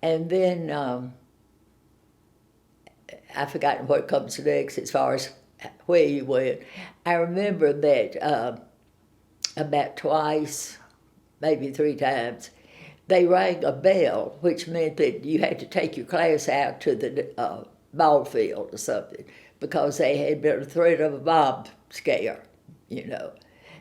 And then, I've forgotten what comes next as far as where you went. I remember that about twice, maybe 3 times, they rang a bell, which meant that you had to take your class out to the ball field or something, because they had been a threat of a bomb scare, you know.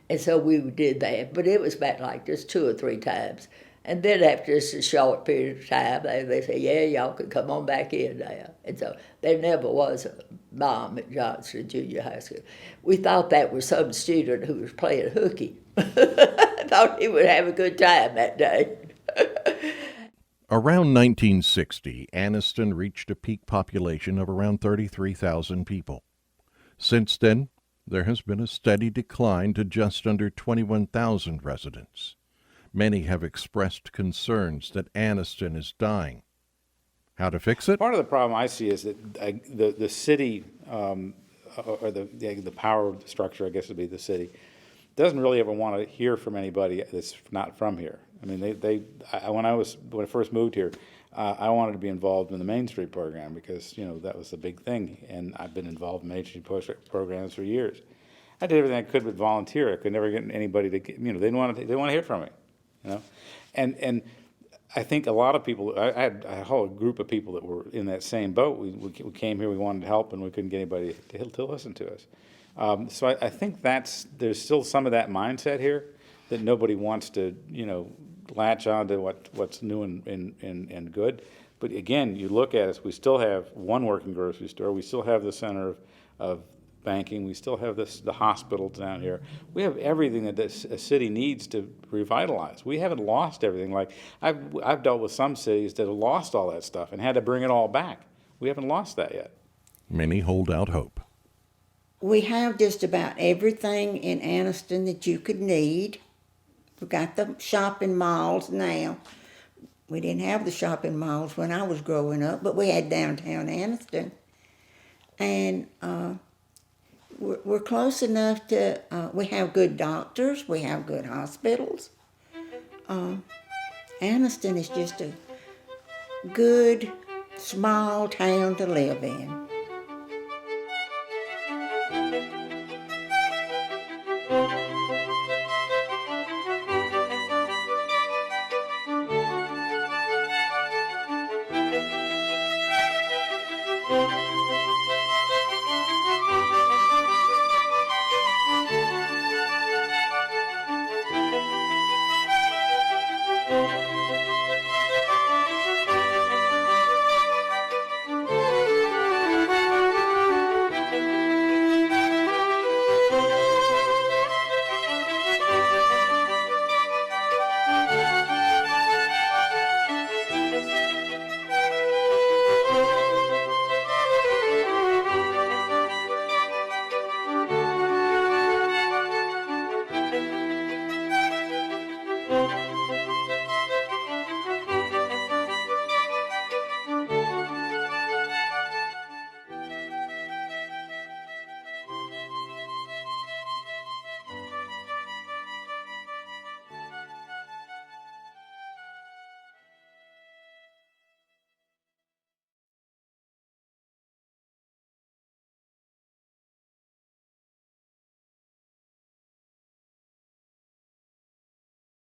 And so we did that, but it was about like just 2 or 3 times. And then after just a short period of time, they said, yeah, y'all can come on back in now. And so there never was a bomb at Johnston Junior High School. We thought that was some student who was playing hooky. I thought he would have a good time that day. Around 1960, Anniston reached a peak population of around 33,000 people. Since then, there has been a steady decline to just under 21,000 residents. Many have expressed concerns that Anniston is dying. How to fix it? Part of the problem I see is that the city, or the power structure, I guess would be the city, doesn't really ever want to hear from anybody that's not from here. I mean, when I first moved here, I wanted to be involved in the Main Street program because, you know, that was the big thing, and I've been involved in Main Street programs for years. I did everything I could but volunteer. I could never get anybody to, you know, they want to hear from me, you know, and I think a lot of people. I had a whole group of people that were in that same boat. We came here, we wanted to help, and we couldn't get anybody to listen to us. So I think there's still some of that mindset here that nobody wants to, you know, latch on to what's new and good. But again, you look at us, we still have one working grocery store, we still have the center of banking, we still have the hospital down here. We have everything that a city needs to revitalize. We haven't lost everything. Like I've dealt with some cities that have lost all that stuff and had to bring it all back. We haven't lost that yet. Many hold out hope. We have just about everything in Anniston that you could need. We've got the shopping malls now. We didn't have the shopping malls when I was growing up, but we had downtown Anniston. And we're close enough to, we have good doctors, we have good hospitals. Anniston is just a good, small town to live in.